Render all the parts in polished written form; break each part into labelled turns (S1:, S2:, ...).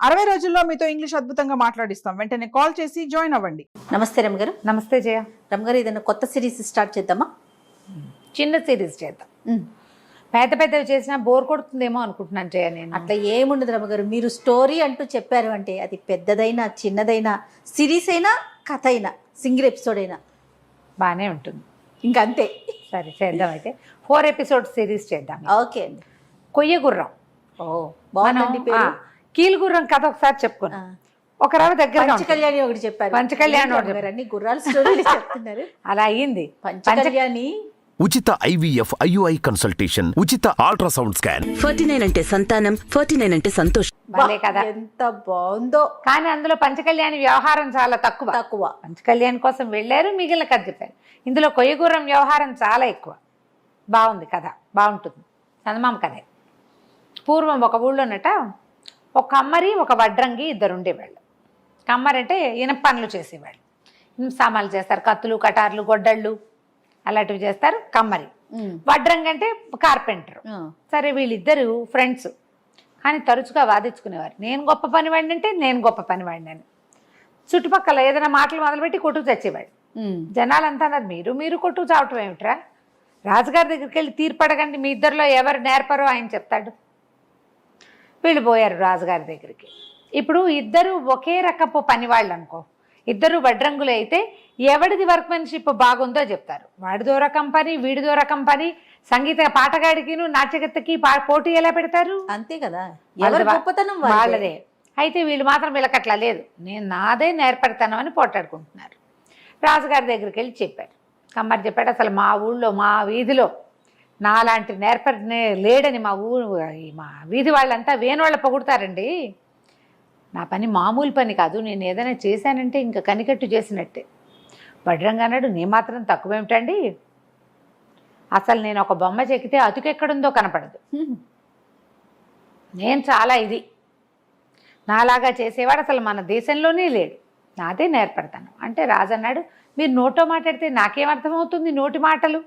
S1: 60 రోజుల్లో మీతో ఇంగ్లీష్ అద్భుతంగా మాట్లాడిస్తాం. వెంటనే కాల్ చేసి జాయిన్ అవ్వండి.
S2: నమస్తే రమగారు.
S3: నమస్తే జయ.
S2: రమగారు, ఏదైనా కొత్త సిరీస్ స్టార్ట్ చేద్దామా?
S3: చిన్న సిరీస్ చేద్దాం. పెద్ద పెద్దవి చేసినా బోర్ కొడుతుందేమో అనుకుంటున్నాను జయ. నేను
S2: అట్లా ఏముండదు రమగారు. మీరు స్టోరీ అంటూ చెప్పారు అంటే అది పెద్దదైనా చిన్నదైనా సిరీస్ అయినా కథ అయినా సింగిల్ ఎపిసోడ్ అయినా
S3: బాగానే ఉంటుంది.
S2: ఇంకా అంతే.
S3: సరే చేద్దాం. అయితే 4 ఎపిసోడ్ సిరీస్ చేద్దాం.
S2: ఓకే అండి.
S3: కొయ్య గుర్రం.
S2: ఓ బాగుందండి పేరు.
S3: కీలు గుర్రం కథ ఒకసారి చెప్పుకున్నా. ఒక రవ దగ్గర
S2: పంచకళ్యాణి ఒకటి చెప్పారు.
S3: పంచకళ్యాణి
S2: అన్ని గుర్రాల స్టోరీలు చెప్తున్నారు.
S3: అలా అయ్యింది.
S2: పంచకళ్యాణి
S4: ఉచిత IVF IUI కన్సల్టేషన్, ఉచిత అల్ట్రాసౌండ్ స్కాన్.
S5: 49 అంటే సంతానం, 49 అంటే సంతోషం.
S3: భలే కదా.
S2: ఎంత బాగుందో.
S3: కానీ అందులో పంచకళ్యాణి వ్యవహారం చాలా తక్కువ. పంచకళ్యాణి కోసం వెళ్ళారు, మిగిలిన కథ చెప్పారు. ఇందులో కొయ్య గుర్రం వ్యవహారం చాలా ఎక్కువ. బాగుంది కథ, బాగుంటుంది. చందమామ కథే. పూర్వం ఒక ఊళ్ళోనట ఒక కమ్మరి ఒక వడ్రంగి ఇద్దరు ఉండేవాళ్ళు. కమ్మరి అంటే ఇనప పనులు చేసేవాళ్ళు. ఇనుప సామాన్లు చేస్తారు, కత్తులు కటార్లు గొడ్డళ్ళు అలాంటివి చేస్తారు కమ్మరి. వడ్రంగి అంటే కార్పెంటర్. సరే వీళ్ళిద్దరు ఫ్రెండ్స్, కానీ తరచుగా వాదించుకునేవారు. నేను గొప్ప పనివాడిని అంటే నేను గొప్ప పనివాడిని అని. చుట్టుపక్కల ఏదైనా మాటలు మొదలుపెట్టి కొట్టుకు తెచ్చేవాడు. జనాలంతా అన్నారు, మీరు కొట్టుకు చావటం ఏమిట్రా, రాజుగారి దగ్గరికి వెళ్ళి తీర్పడగండి, మీ ఇద్దరిలో ఎవరు నేర్పరో ఆయన చెప్తాడు. వీళ్ళు పోయారు రాజుగారి దగ్గరికి. ఇప్పుడు ఇద్దరు ఒకే రకపు పనివాళ్ళు అనుకో, ఇద్దరు వడ్రంగులు అయితే ఎవడిది వర్క్మెన్షిప్ బాగుందో చెప్తారు. వాడిదో రకం పని, వీడిదో రకం పని. సంగీత పాటగాడికిను నాట్యగత్తకి పోటీ ఎలా పెడతారు?
S2: అంతే కదా, ఎవరి గొప్పతనం
S3: వాళ్ళదే. అయితే వీళ్ళు మాత్రం వీళ్ళకట్లా లేదు, నేను నాదే నేర్పడతాను అని పోటాడుకుంటున్నారు. రాజుగారి దగ్గరికి వెళ్ళి చెప్పారు. కమ్మరి చెప్పాడు, అసలు మా ఊళ్ళో మా వీధిలో నాలాంటి లేడని మా వీధి వాళ్ళంతా వేణోళ్ళ పొగుడతారండి. నా పని మామూలు పని కాదు, నేను ఏదైనా చేశానంటే ఇంకా కనికట్టు చేసినట్టే. వడ్రంగా అన్నాడు, నే మాత్రం తక్కువేమిటండి, అసలు నేను ఒక బొమ్మ చెక్కితే అతుకెక్కడుందో కనపడదు. నేను చాలా ఇది, నాలాగా చేసేవాడు అసలు మన దేశంలోనే లేడు, నాదే నేర్పడతాను అంటే. రాజు అన్నాడు, మీరు నోటో మాట్లాడితే నాకేమర్థమవుతుంది నోటి మాటలు,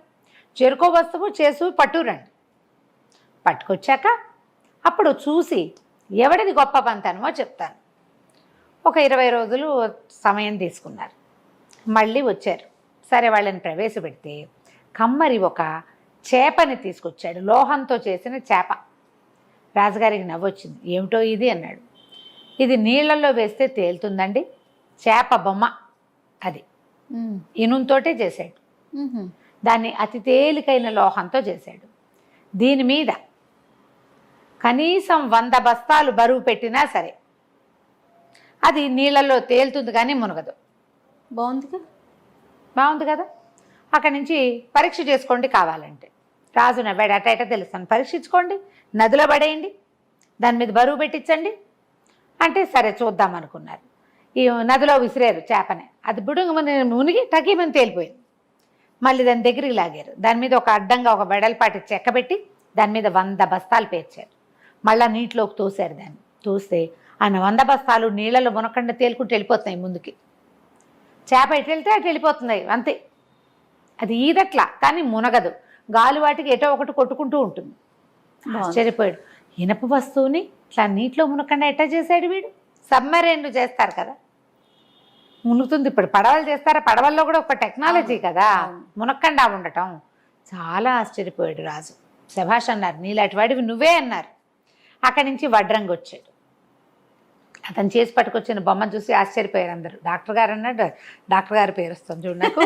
S3: చెరుకో వస్తువు చేసు పట్టురండి. పట్టుకొచ్చాక అప్పుడు చూసి ఎవడిది గొప్ప పంతనమో చెప్తాను. ఒక 20 రోజులు సమయం తీసుకున్నారు. మళ్ళీ వచ్చారు. సరే వాళ్ళని ప్రవేశపెడితే కమ్మరి ఒక చేపని తీసుకొచ్చాడు, లోహంతో చేసిన చేప. రాజుగారికి నవ్వొచ్చింది. ఏమిటో ఇది అన్నాడు. ఇది నీళ్ళల్లో వేస్తే తేలుతుందండి, చేప బొమ్మ. అది ఇనుంతోటే చేశాడు. దాన్ని అతి తేలికైన లోహంతో చేశాడు. దీని మీద కనీసం 100 బస్తాలు బరువు పెట్టినా సరే అది నీళ్ళల్లో తేలుతుంది కానీ మునగదు. బాగుంది కదా. అక్కడి నుంచి పరీక్ష చేసుకోండి కావాలంటే. రాజు నవ్వాడు. అట తెలుస్తాను, పరీక్షించుకోండి, నదిలో పడేయండి, దాని మీద బరువు పెట్టించండి అంటే సరే చూద్దాం అనుకున్నారు. ఈ నదిలో విసిరారు చేపని. అది బుడుంగమని మునిగి టకీమని తేలిపోయింది. మళ్ళీ దాని దగ్గరికి లాగారు. దాని మీద ఒక అడ్డంగా ఒక వెడల్పాటి చెక్క పెట్టి దాని మీద 100 బస్తాలు పేర్చారు. మళ్ళీ నీటిలోకి తోసారు. దాన్ని తోస్తే ఆయన 100 బస్తాలు నీళ్ళలో మునకుండా తేలుకుంటూ వెళ్ళిపోతున్నాయి ముందుకి. చేప ఎటు వెళ్తే అటు వెళ్ళిపోతున్నాయి అంతే. అది ఈదట్లా కానీ మునగదు, గాలి వాటికి ఎటో ఒకటి కొట్టుకుంటూ ఉంటుంది. ఆశ్చర్యపోయాడు. ఇనప వస్తువుని ఇట్లా నీటిలో మునకుండా ఎట్టా చేశాడు వీడు. సబ్మెరైన్లు చేస్తారు కదా, మునుగుతుంది. ఇప్పుడు పడవలు చేస్తారా, పడవల్లో కూడా ఒక టెక్నాలజీ కదా మునక్కండా ఉండటం. చాలా ఆశ్చర్యపోయాడు రాజు. శభాష్ అన్నారు, నీలాంటి వాడివి నువ్వే అన్నారు. అక్కడి నుంచి వడ్రంగి వచ్చాడు. అతను చేసి పట్టుకొచ్చిన బొమ్మ చూసి ఆశ్చర్యపోయారు అందరూ. డాక్టర్ గారు అన్నాడు, డాక్టర్ గారి పేరు వస్తుంది చూడు నాకు,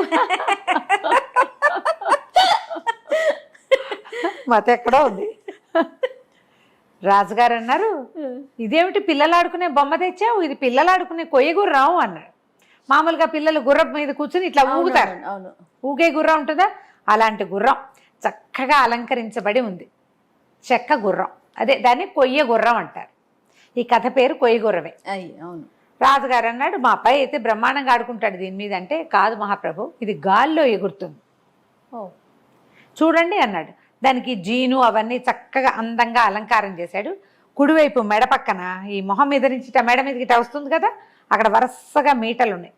S3: మత ఎక్కడో ఉంది. రాజుగారు అన్నారు, ఇదేమిటి పిల్లలు ఆడుకునే బొమ్మ తెచ్చావు, ఇది పిల్లలు ఆడుకునే కొయ్య గుర్రం అన్నాడు. మామూలుగా పిల్లలు గుర్రం మీద కూర్చుని ఇట్లా ఊగుతారు, ఊగే గుర్రం ఉంటుందా, అలాంటి గుర్రం చక్కగా అలంకరించబడి ఉంది. చెక్క గుర్రం, అదే దాన్ని కొయ్య గుర్రం అంటారు. ఈ కథ పేరు కొయ్య గుర్రమే.
S2: అవును.
S3: రాజుగారు అన్నాడు, మా అబ్బాయి అయితే బ్రహ్మాండంగా ఆడుకుంటాడు దీని మీద అంటే. కాదు మహాప్రభు, ఇది గాల్లో ఎగురుతుంది చూడండి అన్నాడు. దానికి జీను అవన్నీ చక్కగా అందంగా అలంకారం చేశాడు. కుడివైపు మెడ పక్కన ఈ మొహం మీద నుంచి మెడ మీదకి ఇట్లా వస్తుంది కదా, అక్కడ వరుసగా మీటలు ఉన్నాయి.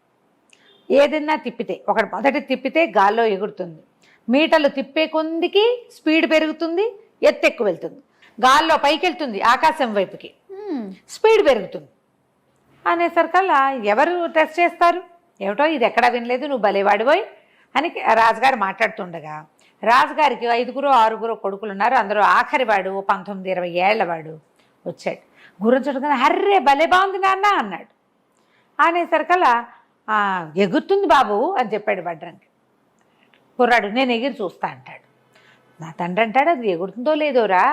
S3: ఏదైనా తిప్పితే, ఒకటి మొదటి తిప్పితే గాల్లో ఎగురుతుంది. మీటలు తిప్పే కొందికి స్పీడ్ పెరుగుతుంది, ఎత్తు ఎక్కువ వెళ్తుంది. గాల్లో పైకి వెళ్తుంది, ఆకాశం వైపుకి స్పీడ్ పెరుగుతుంది. అనేసరికల్లా ఎవరు టెస్ట్ చేస్తారు, ఏమిటో ఇది ఎక్కడా వినలేదు, నువ్వు భలేవాడిపోయి అని రాజుగారు మాట్లాడుతుండగా, రాజుగారికి 5 6 కొడుకులు ఉన్నారు. అందులో ఆఖరి వాడు 19-20 ఏళ్లవాడు వచ్చాడు. గుర్రం చుట్టుకుని హర్రే భలే బాగుంది నాన్న అన్నాడు. అనేసరికల్లా ఎగురుతుంది బాబు అని చెప్పాడు వడ్రంగి. కుర్రాడు నేను ఎగిరి చూస్తా అంటాడు. నా తండ్రి అంటాడు అది ఎగురుతుందో లేదోరా,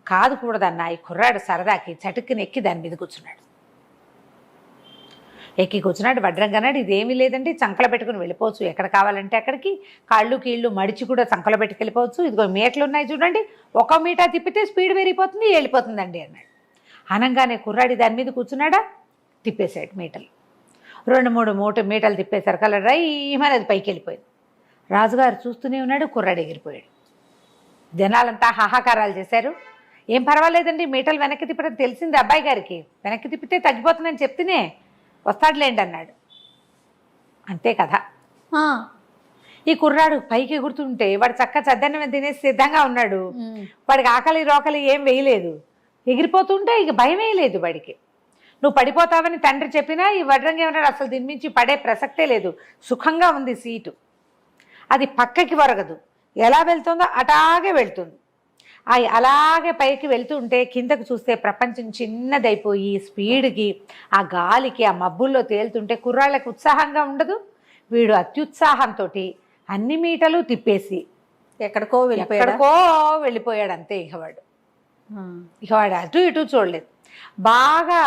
S3: కాదు కూడదన్నా. ఈ కుర్రాడు సరదాకి చటుక్కుని ఎక్కి దాని మీద కూర్చున్నాడు. ఎక్కి కూర్చున్నాడు. వడ్రంగి అన్నాడు ఇదేమీ లేదండి, చంకలో పెట్టుకుని వెళ్ళిపోవచ్చు, ఎక్కడ కావాలంటే అక్కడికి, కాళ్ళు కీళ్ళు మడిచి కూడా చంకలో పెట్టుకెళ్ళిపోవచ్చు, ఇదిగో మీటలు ఉన్నాయి చూడండి, 1 మీటర్ తిప్పితే స్పీడ్ పెరిగిపోతుంది, వెళ్ళిపోతుందండి అన్నాడు. అనగానే కుర్రాడి దాని మీద కూర్చున్నాడా, తిప్పేశాడు మీటలు. 2-3 మీటలు తిప్పేసరికల్లా రైమని అది పైకి వెళ్ళిపోయింది. రాజుగారు చూస్తూనే ఉన్నాడు, కుర్రాడు ఎగిరిపోయాడు. జనాలంతా హాహాకారాలు చేశారు. ఏం పర్వాలేదండి, మీటలు వెనక్కి తిప్పడం తెలిసింది అబ్బాయి గారికి, వెనక్కి తిప్పితే తగ్గిపోతుందని చెప్తేనే వస్తాడులేండి అన్నాడు. అంతే కదా. ఈ కుర్రాడు పైకి ఎగురుతుంటే వాడు చక్క చద్దన్నం తినేసి సిద్ధంగా ఉన్నాడు. వాడికి ఆకలి రోకలి ఏం వేయలేదు, ఎగిరిపోతుంటే ఇక భయం వేయలేదు వాడికి. నువ్వు పడిపోతావని తండ్రి చెప్పినా ఈ వడ్రంగి ఏమన్నాడు, అసలు దీని నుంచి పడే ప్రసక్తే లేదు, సుఖంగా ఉంది సీటు, అది పక్కకి వరగదు, ఎలా వెళ్తుందో అటాగే వెళ్తుంది. అలాగే పైకి వెళ్తుంటే కిందకు చూస్తే ప్రపంచం చిన్నదైపోయి స్పీడ్కి ఆ గాలికి ఆ మబ్బుల్లో తేలుతుంటే కుర్రాళ్ళకి ఉత్సాహంగా ఉండదు. వీడు అత్యుత్సాహంతో అన్ని మీటలు తిప్పేసి ఎక్కడికో వెళ్ళిపోయాడు. అంతే. ఇక వాడు అటు ఇటు చూడలేదు. బాగా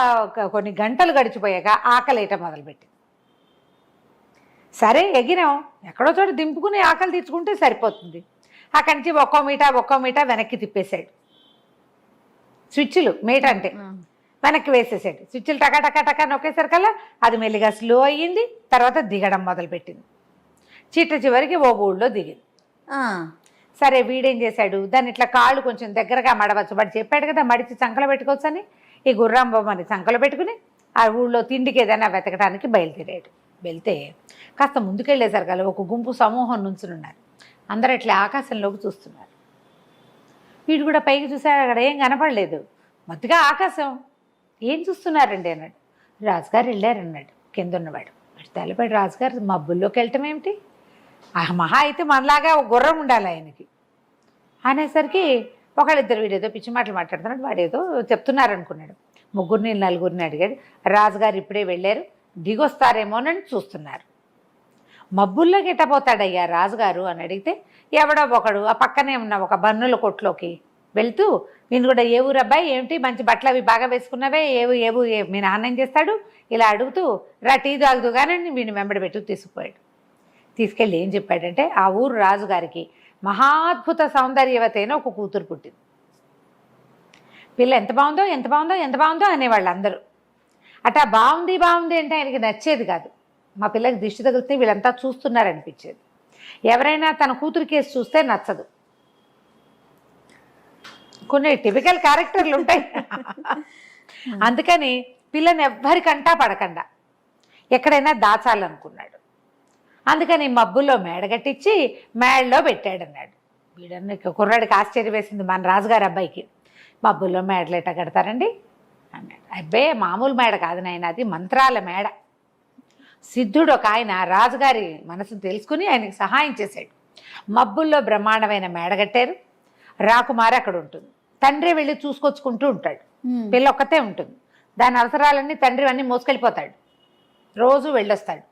S3: కొన్ని గంటలు గడిచిపోయాక ఆకలేయటం మొదలుపెట్టింది. సరే ఎగిరాం, ఎక్కడో చోట దింపుకుని ఆకలి తీర్చుకుంటే సరిపోతుంది. అక్కడి నుంచి 1 మీటర్ వెనక్కి తిప్పేశాడు. స్విచ్లు మీట అంటే వెనక్కి వేసేసాడు. స్విచ్లు టకా నొక్కేసరికల్లా అది మెల్లిగా స్లో అయ్యింది. తర్వాత దిగడం మొదలుపెట్టింది. చివరికి ఓ ఊళ్ళో దిగింది. సరే వీడేం చేశాడు, దాన్ని ఇట్లా కాళ్ళు కొంచెం దగ్గరగా మడవచ్చు, వాడు చెప్పాడు కదా మడిచి చంకలో పెట్టుకోవచ్చు అని. ఈ గుర్రం బొమ్మని చంకలో పెట్టుకుని ఆ ఊళ్ళో తిండికి ఏదైనా వెతకడానికి బయలుదేరాడు. వెళ్తే కాస్త ముందుకెళ్ళేసరికల్లా ఒక గుంపు సమూహం నుంచున్నారు. అందరూ ఇట్లా ఆకాశంలోకి చూస్తున్నారు. వీడు కూడా పైకి చూశాడు, అక్కడ ఏం కనపడలేదు. మొత్తగా ఆకాశం ఏం చూస్తున్నారండి అన్నాడు. రాజుగారు వెళ్ళారన్నాడు కింద ఉన్నవాడు. తెల్లపాడు రాజుగారు మబ్బుల్లోకి వెళ్ళటం ఏమిటి, మహా అయితే మనలాగా ఒక గుర్రం ఉండాలి ఆయనకి అనేసరికి ఒకళ్ళిద్దరు వీడేదో పిచ్చి మాటలు మాట్లాడుతున్నాడు, వాడేదో చెప్తున్నారనుకున్నాడు. 3-4 అడిగాడు. రాజుగారు ఇప్పుడే వెళ్ళారు, దిగొస్తారేమోనని చూస్తున్నారు. మబ్బుల్లో గిట్టపోతాడయ్యా రాజుగారు అని అడిగితే ఎవడో ఒకడు ఆ పక్కనే ఉన్న ఒక బన్నుల కొట్లోకి వెళ్తూ, నేను కూడా ఏ ఊరు అబ్బాయి ఏమిటి మంచి బట్టలు అవి బాగా వేసుకున్నవే, ఏవు మీ నాన్న ఏం చేస్తాడు ఇలా అడుగుతూ రా టీ తాగుదుగానే వీడిని వెంబడి పెట్టు తీసుకుపోయాడు. తీసుకెళ్ళి ఏం చెప్పాడంటే ఆ ఊరు రాజుగారికి మహాద్భుత సౌందర్యవతైన ఒక కూతురు పుట్టింది. పిల్ల ఎంత బాగుందో అనేవాళ్ళు అందరూ. అట్టా బాగుంది అంటే ఆయనకి నచ్చేది కాదు. మా పిల్లకి దిష్టి తగిలితే వీళ్ళంతా చూస్తున్నారనిపించేది. ఎవరైనా తన కూతురు కేసు చూస్తే నచ్చదు. కొన్ని టిపికల్ క్యారెక్టర్లు ఉంటాయి. అందుకని పిల్లని ఎవ్వరికంటా పడకుండా ఎక్కడైనా దాచాలనుకున్నాడు. అందుకని మబ్బుల్లో మేడగట్టించి మేడలో పెట్టాడన్నాడు. వీడన్న కుర్రాడికి ఆశ్చర్యం వేసింది, మన రాజుగారి అబ్బాయికి. మబ్బుల్లో మేడలు ఎట్ట కడతారండి అన్నాడు. అబ్బాయి మామూలు మేడ కాదు నాయన, అది మంత్రాల మేడ. సిద్ధుడు ఒక ఆయన రాజుగారి మనసును తెలుసుకుని ఆయనకి సహాయం చేశాడు. మబ్బుల్లో బ్రహ్మాండమైన మేడ కట్టారు. రాకుమారి అక్కడ ఉంటుంది, తండ్రి వెళ్ళి చూసుకొచ్చుకుంటూ ఉంటాడు. పిల్ల ఒక్కతే ఉంటుంది, దాని అవసరాలన్నీ తండ్రి అన్నీ మోసుకెళ్ళిపోతాడు. రోజు వెళ్ళొస్తాడు,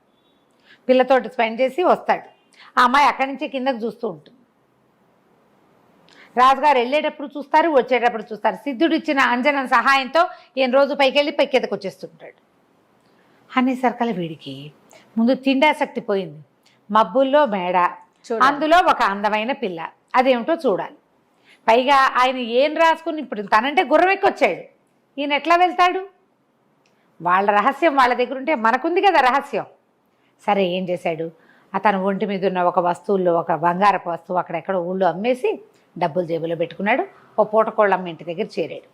S3: పిల్లతోటి స్పెండ్ చేసి వస్తాడు. ఆ అమ్మాయి అక్కడి నుంచి కిందకు చూస్తూ ఉంటుంది. రాజుగారు వెళ్ళేటప్పుడు చూస్తారు, వచ్చేటప్పుడు చూస్తారు. సిద్ధుడు ఇచ్చిన అంజనం సహాయంతో ఈయన రోజు పైకి వెళ్ళి పైకెదకు వచ్చేస్తుంటాడు. అనేసరికల్లా వీడికి ముందు తిండాసక్తి పోయింది. మబ్బుల్లో మేడ, అందులో ఒక అందమైన పిల్ల, అదేమిటో చూడాలి. పైగా ఆయన ఏం రాసుకుని ఇప్పుడు తనంటే గుర్రం ఎక్కొచ్చాడు, ఈయన ఎట్లా వెళ్తాడు? వాళ్ళ రహస్యం వాళ్ళ దగ్గర ఉంటే మనకుంది కదా రహస్యం. సరే ఏం చేశాడు, అతను ఒంటి మీద ఉన్న ఒక వస్తువుల్లో ఒక బంగారపు వస్తువు అక్కడెక్కడో ఊళ్ళో అమ్మేసి డబ్బులు జేబులో పెట్టుకున్నాడు. ఓ పూటకోళ్ళమ్మ ఇంటి దగ్గర చేరాడు.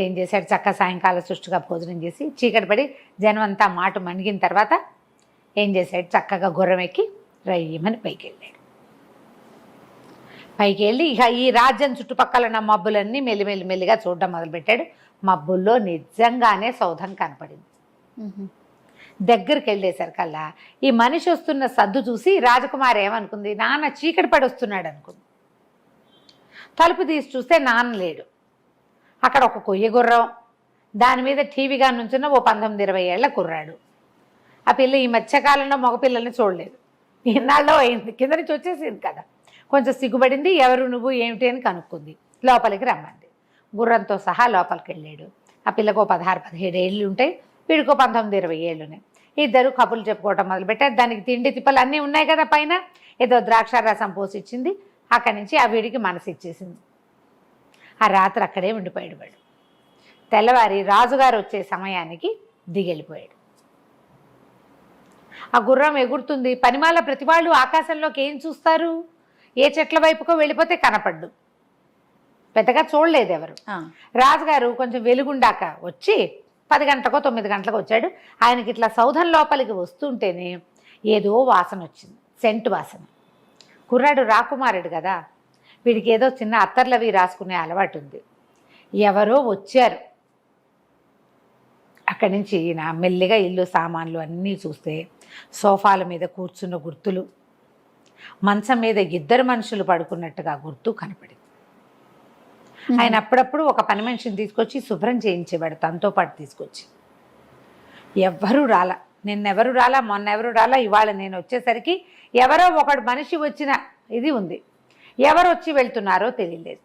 S3: ఏం చేశాడు, చక్క సాయంకాల సుష్టుగా భోజనం చేసి చీకటి పడి జనం అంతా మాట మణిగిన తర్వాత ఏం చేశాడు, చక్కగా గుర్రం ఎక్కి రయ్యమని పైకి వెళ్ళాడు. పైకి వెళ్ళి ఇక ఈ రాజ్యం చుట్టుపక్కల ఉన్న మబ్బులన్నీ మెల్లిగా చూడడం మొదలుపెట్టాడు. మబ్బుల్లో నిజంగానే సౌధం కనపడింది. దగ్గరికి వెళ్ళేసరికల్లా ఈ మనిషి వస్తున్న సద్దు చూసి రాజకుమారి ఏమనుకుంది, నాన్న చీకటి పడి వస్తున్నాడు అనుకుంది. తలుపు తీసి చూస్తే నాన్న లేడు. అక్కడ ఒక కొయ్య గుర్రం, దాని మీద టీవీగా నుంచున్న ఓ 19-20 ఏళ్ల కుర్రాడు. ఆ పిల్ల ఈ మధ్యకాలంలో మగపిల్లల్ని చూడలేదు, ఇన్నాళ్ళలో అయింది, కింద నుంచి వచ్చేసింది కదా. కొంచెం సిగ్గుపడింది, ఎవరు నువ్వు ఏమిటి అని కనుక్కుంది. లోపలికి రమ్మంది. గుర్రంతో సహా లోపలికి వెళ్ళాడు. ఆ పిల్లకు 16-17 ఏళ్ళు ఉంటాయి, వీడికో 19-20 ఏళ్ళున్నాయి. ఇద్దరు కబుర్లు చెప్పుకోవటం మొదలుపెట్టారు. దానికి తిండి తిప్పలు అన్నీ ఉన్నాయి కదా పైన, ఏదో ద్రాక్ష రసం పోసి ఇచ్చింది. అక్కడి నుంచి ఆ వీడికి మనసు ఇచ్చేసింది. ఆ రాత్రి అక్కడే ఉండిపోయాడు వాడు. తెల్లవారి రాజుగారు వచ్చే సమయానికి దిగెళ్ళిపోయాడు. ఆ గుర్రం ఎగురుతుంది. పనిమాల ప్రతి వాళ్ళు ఆకాశంలోకి ఏం చూస్తారు, ఏ చెట్ల వైపుకో వెళ్ళిపోతే కనపడ్డు, పెద్దగా చూడలేదు ఎవరు. రాజుగారు కొంచెం వెలుగుండాక వచ్చి 10 గంటలకో 9 గంటలకు వచ్చాడు. ఆయనకి ఇట్లా సౌధం లోపలికి వస్తుంటేనే ఏదో వాసన వచ్చింది, సెంటు వాసన. కుర్రాడు రాకుమారుడు కదా, వీడికి ఏదో చిన్న అత్తర్లవి రాసుకునే అలవాటు ఉంది. ఎవరో వచ్చారు. అక్కడి నుంచి నా మెల్లిగా ఇల్లు సామాన్లు అన్నీ చూస్తే సోఫాల మీద కూర్చున్న గుర్తులు, మంచం మీద 2 మనుషులు పడుకున్నట్టుగా గుర్తు కనపడింది. ఆయన అప్పుడప్పుడు ఒక పని మనిషిని తీసుకొచ్చి శుభ్రం చేయించేవాడు తనతో పాటు తీసుకొచ్చి. ఎవ్వరూ రాలా, నిన్నెవరు రాలా, మొన్నెవరు రాలా, ఇవాళ నేను వచ్చేసరికి ఎవరో ఒకడు మనిషి వచ్చిన ఇది ఉంది. ఎవరు వచ్చి వెళ్తున్నారో తెలియలేదు.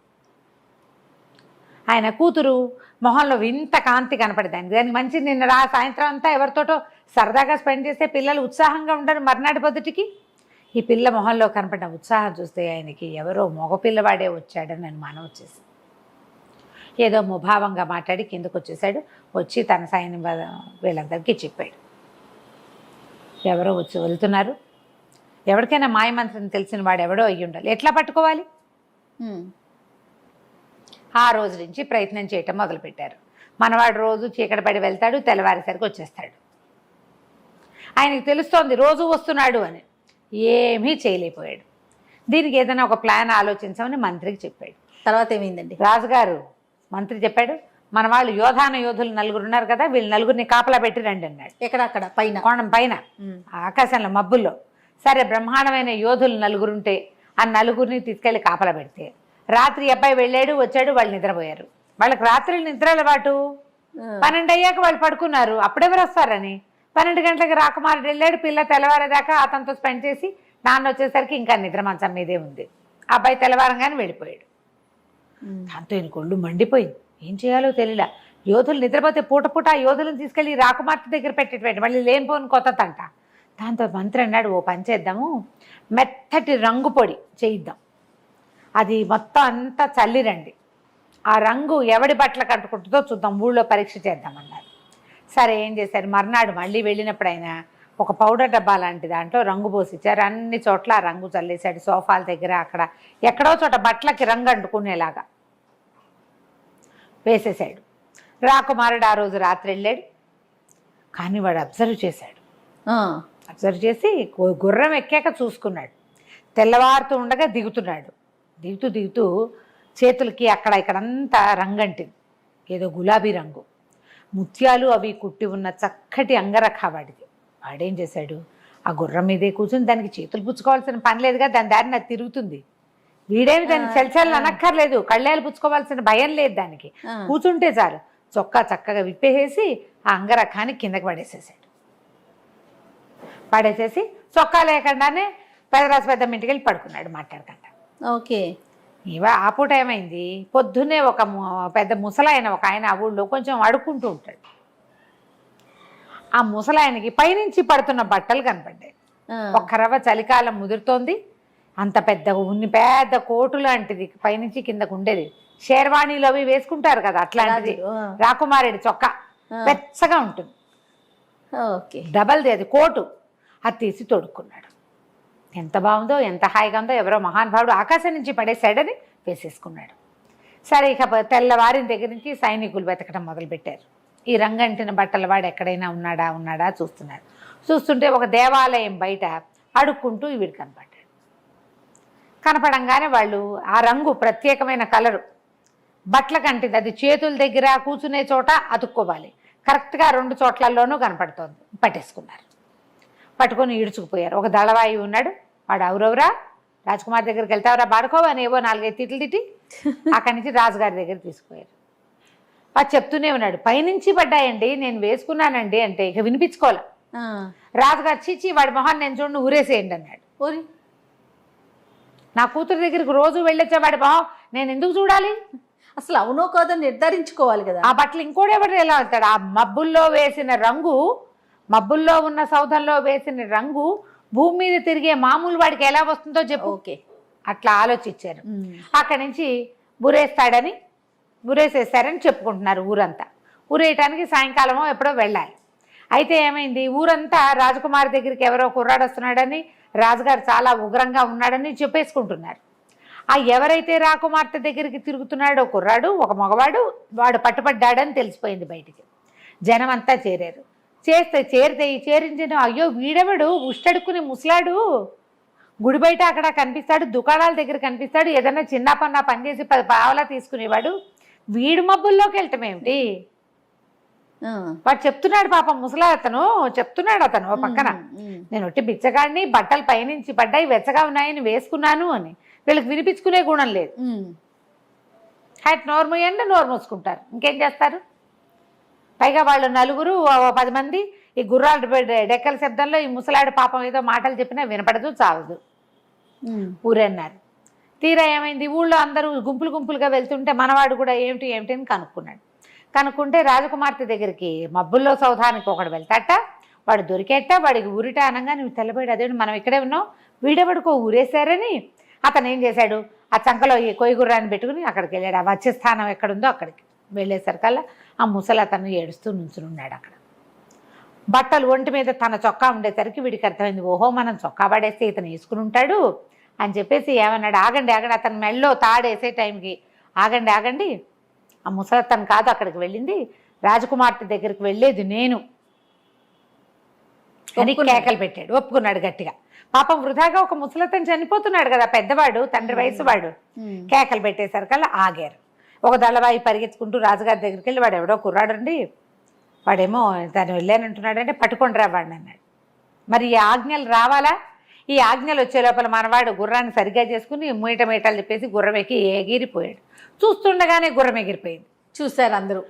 S3: ఆయన కూతురు మొహంలో వింత కాంతి కనపడేదానికి. దానికి మంచి నిన్న సాయంత్రం అంతా ఎవరితోటో సరదాగా స్పెండ్ చేస్తే పిల్లలు ఉత్సాహంగా ఉండరు మర్నాటి పొద్దుటికి. ఈ పిల్ల మొహంలో కనపడిన ఉత్సాహం చూస్తే ఆయనకి ఎవరో మగపిల్లవాడే వచ్చాడని అనుమానం వచ్చేసి ఏదో ముభావంగా మాట్లాడి కిందకు వచ్చేసాడు. వచ్చి తన సైన్యం వీళ్ళందరికీ చెప్పాడు, ఎవరో వచ్చి వెళ్తున్నారు, ఎవరికైనా మాయమంత్రం తెలిసిన వాడు ఎవడో అయ్యి ఉండాలి, ఎట్లా పట్టుకోవాలి. ఆ రోజు నుంచి ప్రయత్నం చేయటం మొదలుపెట్టారు. మనవాడు రోజు చీకటి పడి వెళ్తాడు, తెల్లవారేసరికి వచ్చేస్తాడు. ఆయనకి తెలుస్తోంది రోజు వస్తున్నాడు అని. ఏమీ చేయలేకపోయాడు. దీనికి ఏదైనా ఒక ప్లాన్ ఆలోచించమని మంత్రికి చెప్పాడు.
S2: తర్వాత ఏమైందండి?
S3: రాజుగారు మంత్రి చెప్పాడు, మన వాళ్ళు యోధులు 4 ఉన్నారు కదా, వీళ్ళు 4 కాపలా పెట్టి రండి అన్నాడు.
S2: ఎక్కడక్కడ పైన
S3: కోణం పైన ఆకాశంలో మబ్బుల్లో. సరే, బ్రహ్మాండమైన యోధులు 4 ఉంటే ఆ 4 తీసుకెళ్లి కాపలా పెడితే రాత్రి అబ్బాయి వెళ్ళాడు, వచ్చాడు, వాళ్ళు నిద్రపోయారు. వాళ్ళకి రాత్రి నిద్ర అలవాటు. 12 అయ్యాక వాళ్ళు పడుకున్నారు. అప్పుడెవరు వస్తారని 12 గంటలకు రాకుమారుడు వెళ్ళాడు. పిల్ల తెల్లవారేదాకా అతనితో స్పెండ్ చేసి నాన్న వచ్చేసరికి ఇంకా నిద్ర మంచం మీదే ఉంది. అబ్బాయి తెల్లవారంగానే వెళ్ళిపోయాడు. దాంతో ఈయన కొళ్ళు మండిపోయింది. ఏం చేయాలో తెలియలా. యోధులు నిద్రపోతే పూట పూట ఆ యోధులను తీసుకెళ్ళి రాకుమార్తె దగ్గర పెట్టేటువంటి మళ్ళీ లేనిపోని కొత్త తంట. దాంతో మంత్రి అన్నాడు, ఓ పని చేద్దాము, మెత్తటి రంగు పొడి చేయిద్దాం, అది మొత్తం అంతా చల్లిరండి, ఆ రంగు ఎవడి బట్టలు కట్టుకుంటుందో చూద్దాం, ఊళ్ళో పరీక్ష చేద్దామన్నారు. సరే, ఏం చేశారు, మర్నాడు మళ్ళీ వెళ్ళినప్పుడు ఆయన ఒక పౌడర్ డబ్బా లాంటి దాంట్లో రంగు పోసిచ్చారు. అన్ని చోట్ల ఆ రంగు చల్లేశాడు. సోఫాల దగ్గర అక్కడ ఎక్కడో చోట బట్టలకి రంగు అంటుకునేలాగా వేసేసాడు. రాకుమారుడు ఆ రోజు రాత్రి వెళ్ళాడు. కానీ వాడు అబ్జర్వ్ చేశాడు. అబ్జర్వ్ చేసి గుర్రం ఎక్కాక చూసుకున్నాడు. తెల్లవారుతూ ఉండగా దిగుతున్నాడు. దిగుతూ చేతులకి అక్కడ ఇక్కడంతా రంగంటింది, ఏదో గులాబీ రంగు, ముత్యాలు అవి కుట్టి ఉన్న చక్కటి అంగరఖ వాడిది. వాడేం చేశాడు, ఆ గుర్రం మీదే కూర్చుని దానికి చేతులు పుచ్చుకోవాల్సిన పని లేదుగా, దాని దారిని అది తిరుగుతుంది. వీడేమి దాన్ని చల్చాలని అనక్కర్లేదు, కళ్ళేలు పుచ్చుకోవాల్సిన భయం లేదు దానికి. కూర్చుంటే చాలు, చొక్కా చక్కగా విప్పేసేసి ఆ అంగరఖాన్ని కిందకి పడేసేసి చొక్కా లేకుండానే పెదరాసు పెద్దమ్మ ఇంటికి వెళ్ళి పడుకున్నాడు మాట్లాడకుండా.
S2: ఓకే.
S3: ఆ పూట ఏమైంది, పొద్దున్నే ఒక పెద్ద ముసలాయన ఒక ఆయన ఆ ఊళ్ళో కొంచెం అడుక్కుంటూ ఉంటాడు. ఆ ముసలాయనకి పైనుంచి పడుతున్న బట్టలు కనపడ్డాయి. ఒక్క రవ్వ చలికాలం ముదురుతోంది. అంత పెద్ద కోటు లాంటిది పైనుంచి కిందకు ఉండేది. షేర్వాణీలు అవి వేసుకుంటారు కదా, అట్లాంటిది రాకుమారుడి చొక్కా వెచ్చగా ఉంటుంది.
S2: ఓకే.
S3: డబల్ది అది కోటు. అది తీసి తొడుక్కున్నాడు. ఎంత బాగుందో, ఎంత హాయిగా ఉందో. ఎవరో మహానుభావుడు ఆకాశం నుంచి పడేశాడని వేసేసుకున్నాడు. సరే, ఇక తెల్లవారిన దగ్గర నుంచి సైనికులు వెతకడం మొదలుపెట్టారు. ఈ రంగంటిన బట్టల వాడు ఎక్కడైనా ఉన్నాడా చూస్తున్నాడు. చూస్తుంటే ఒక దేవాలయం బయట అడుక్కుంటూ వీడు కనపడ్డాడు. కనపడంగానే వాళ్ళు ఆ రంగు ప్రత్యేకమైన కలరు బట్టలకు అంటింది. అది చేతుల దగ్గర కూర్చునే చోట అతుక్కోవాలి. కరెక్ట్గా 2 చోట్లలోనూ కనపడుతోంది. పట్టేసుకున్నారు. పట్టుకొని ఈడ్చుకుపోయారు. ఒక దళవాయి ఉన్నాడు, వాడు అవురవురా రాజకుమారి దగ్గరికి వెళ్తావరా బాడుకోవా అని ఏవో 4-5 తిట్లు తిట్టి అక్కడి నుంచి రాజుగారి దగ్గర తీసుకుపోయారు. వాడు చెప్తూనే ఉన్నాడు, పైనుంచి పడ్డాయండి, నేను వేసుకున్నానండి అంటే ఇక వినిపించుకోవాలి. రాజుగారు చీచి వాడి మొహాన్ని నేను చూడండి ఊరేసేయండి అన్నాడు.
S2: ఓరి,
S3: నా కూతురు దగ్గరికి రోజు వెళ్ళొచ్చా వాడి మొహం నేను ఎందుకు చూడాలి?
S2: అసలు అవునో కాదో నిర్ధారించుకోవాలి కదా.
S3: ఆ బట్టలు ఇంకోడెవరు ఎలా వెళ్తాడు? ఆ మబ్బుల్లో వేసిన రంగు, మబ్బుల్లో ఉన్న సౌధంలో వేసిన రంగు భూమి మీద తిరిగే మామూలు వాడికి ఎలా వస్తుందో చెప్పు.
S2: ఓకే,
S3: అట్లా ఆలోచించారు. అక్కడి నుంచి ఊరేసేస్తారని చెప్పుకుంటున్నారు ఊరంతా. ఊరేయటానికి సాయంకాలమో ఎప్పుడో వెళ్ళాలి. అయితే ఏమైంది, ఊరంతా రాజకుమారి దగ్గరికి ఎవరో కుర్రాడు వస్తున్నాడని, రాజుగారు చాలా ఉగ్రంగా ఉన్నాడని చెప్పేసుకుంటున్నారు. ఆ ఎవరైతే రాకుమార్తె దగ్గరికి తిరుగుతున్నాడో కుర్రాడు, ఒక మగవాడు, వాడు పట్టుపడ్డాడని తెలిసిపోయింది బయటికి. జనం అంతా చేరారు. చేరించిన అయ్యో వీడెవడు ఉష్టడుక్కుని ముసలాడు, గుడి బయట అక్కడ కనిపిస్తాడు, దుకాణాల దగ్గర కనిపిస్తాడు, ఏదైనా చిన్న పన్నా పని చేసి 10 పావలా తీసుకునేవాడు, వీడు మబ్బుల్లోకి వెళ్ళటం ఏమిటి? వాడు చెప్తున్నాడు పాపం ముసలాతను చెప్తున్నాడు అతను ఓ పక్కన, నేను ఒట్టి బిచ్చగాడిని, బట్టలు పైనుంచి పడ్డాయి, వెచ్చగా ఉన్నాయని వేసుకున్నాను అని. వీళ్ళకి వినిపించుకునే గుణం లేదు. నోరు మూయండి, నోరు మూసుకుంటారు, ఇంకేం చేస్తారు? పైగా వాళ్ళు 4 10 మంది ఈ గుర్రాలు డెక్కల శబ్దంలో ఈ ముసలాడు పాపం ఏదో మాటలు చెప్పినా వినపడదు, చావదు. ఊరన్నారు. తీరా ఏమైంది, ఊళ్ళో అందరూ గుంపులు గుంపులుగా వెళ్తుంటే మనవాడు కూడా ఏమిటి ఏమిటి అని కనుక్కున్నాడు. కనుక్కుంటే రాజకుమార్తె దగ్గరికి మబ్బుల్లో సౌధానికి ఒకడు వెళ్తాట, వాడు దొరికేట, వాడికి ఊరిట అనగా నువ్వు తెల్లబోయాడు, అదే మనం ఇక్కడే ఉన్నావు, వీడెవడికో ఊరేశారని అతను ఏం చేశాడు, ఆ చంకలో ఈ కొయ్యగుర్రాన్ని పెట్టుకుని అక్కడికి వెళ్ళాడు. ఆ వచ్చే స్థానం ఎక్కడుందో అక్కడికి వెళ్ళేసరికల్లా ఆ ముసలి అతను ఏడుస్తూ నుంచునున్నాడు అక్కడ. బట్టలు ఒంటి మీద తన చొక్కా ఉండేసరికి వీడికి అర్థమైంది, ఓహో మనం చొక్కా పడేస్తే ఇతను వేసుకుని ఉంటాడు అని చెప్పేసి ఏమన్నాడు, ఆగండి ఆగండి, అతను మెళ్ళో తాడేసే టైంకి ఆగండి ఆగండి, ఆ ముసలతను కాదు అక్కడికి వెళ్ళింది, రాజకుమార్తె దగ్గరికి వెళ్ళేది నేను అని కేకలు పెట్టాడు. ఒప్పుకున్నాడు గట్టిగా. పాపం వృధాగా ఒక ముసలతను చనిపోతున్నాడు కదా, పెద్దవాడు, తండ్రి వయసు వాడు. కేకలు పెట్టేసరికల్లా ఆగారు. ఒక దళవాయి పరిగెత్తుకుంటూ రాజుగారి దగ్గరికి వెళ్ళి, వాడు ఎవడో కుర్రాడండి, వాడేమో తను వెళ్ళానంటున్నాడంటే పట్టుకొని రావాడిని అన్నాడు. మరి ఈ ఆజ్ఞలు రావాలా? ఈ ఆజ్ఞలు వచ్చే లోపల మనవాడు గుర్రాన్ని సరిగ్గా చేసుకుని మీటలు చెప్పేసి గుర్రం ఎక్కి ఎగిరిపోయాడు. చూస్తుండగానే గుర్రం ఎగిరిపోయింది.
S2: చూశారు అందరూ.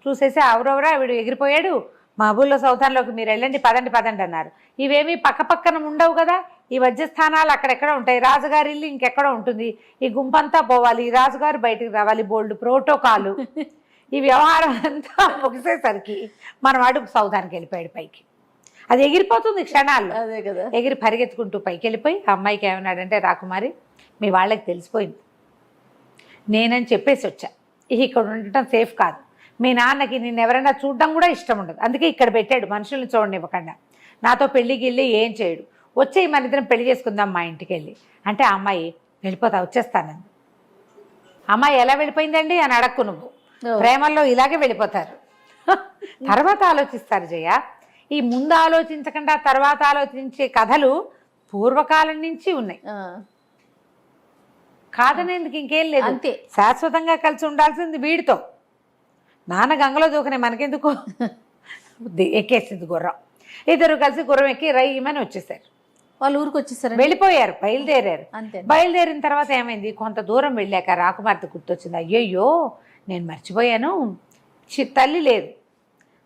S3: చూసేసి అవరవరా వీడు ఎగిరిపోయాడు, మా ఊళ్ళో సౌధాన్లోకి మీరు వెళ్ళండి, పదండి పదండి అన్నారు. ఇవేమీ పక్క పక్కన ఉండవు కదా, ఈ వజ్రస్థానాలు అక్కడెక్కడ ఉంటాయి, రాజుగారి ఇల్లు ఇంకెక్కడ ఉంటుంది, ఈ గుంపంతా పోవాలి, రాజుగారు బయటికి రావాలి, బోల్డ్ ప్రోటోకాలు. ఈ వ్యవహారం అంతా ముగిసేసరికి మనవాడు సౌధానికి వెళ్ళిపోయాడు పైకి. అది ఎగిరిపోతుంది క్షణాల్లో.
S2: అదే కదా,
S3: ఎగిరి పరిగెత్తుకుంటూ పైకి వెళ్ళిపోయి ఆ అమ్మాయికి ఏమన్నాడంటే, రాకుమారి మీ వాళ్ళకి తెలిసిపోయింది, నేనని చెప్పేసి వచ్చా, ఇక్కడ ఉండటం సేఫ్ కాదు, మీ నాన్నకి నిన్ను ఎవరైనా చూడడం కూడా ఇష్టం ఉండదు, అందుకే ఇక్కడ పెట్టాడు, మనుషుల్ని చూడనివ్వకుండా, నాతో పెళ్ళికి వెళ్ళి ఏం చేయడు, వచ్చేయి మన ఇద్దరం పెళ్లి చేసుకుందాం మా ఇంటికి వెళ్ళి అంటే. ఆ అమ్మాయి వెళ్ళిపోతా వచ్చేస్తానండి. అమ్మాయి ఎలా వెళ్ళిపోయిందండి అని అడక్కు నువ్వు, ప్రేమల్లో ఇలాగే వెళ్ళిపోతారు, తర్వాత ఆలోచిస్తారు జయ. ఈ ముందు ఆలోచించకుండా తర్వాత ఆలోచించే కథలు పూర్వకాలం నుంచి ఉన్నాయి. కాదనేందుకు ఇంకేం లేదు, అంతే. శాశ్వతంగా కలిసి ఉండాల్సింది వీడితో. నాన్న గంగలో దూకనే మనకెందుకు, ఎక్కేసింది గుర్రం. ఇద్దరు కలిసి గుర్రం ఎక్కి రైమని వచ్చేసారు.
S2: వాళ్ళు ఊరికి వచ్చేసారు, వెళ్ళిపోయారు,
S3: బయలుదేరారు. బయలుదేరిన తర్వాత ఏమైంది, కొంత దూరం వెళ్ళాక రాకుమార్తె గుర్తొచ్చింది, అయ్యయ్యో నేను మర్చిపోయాను, తల్లి లేదు.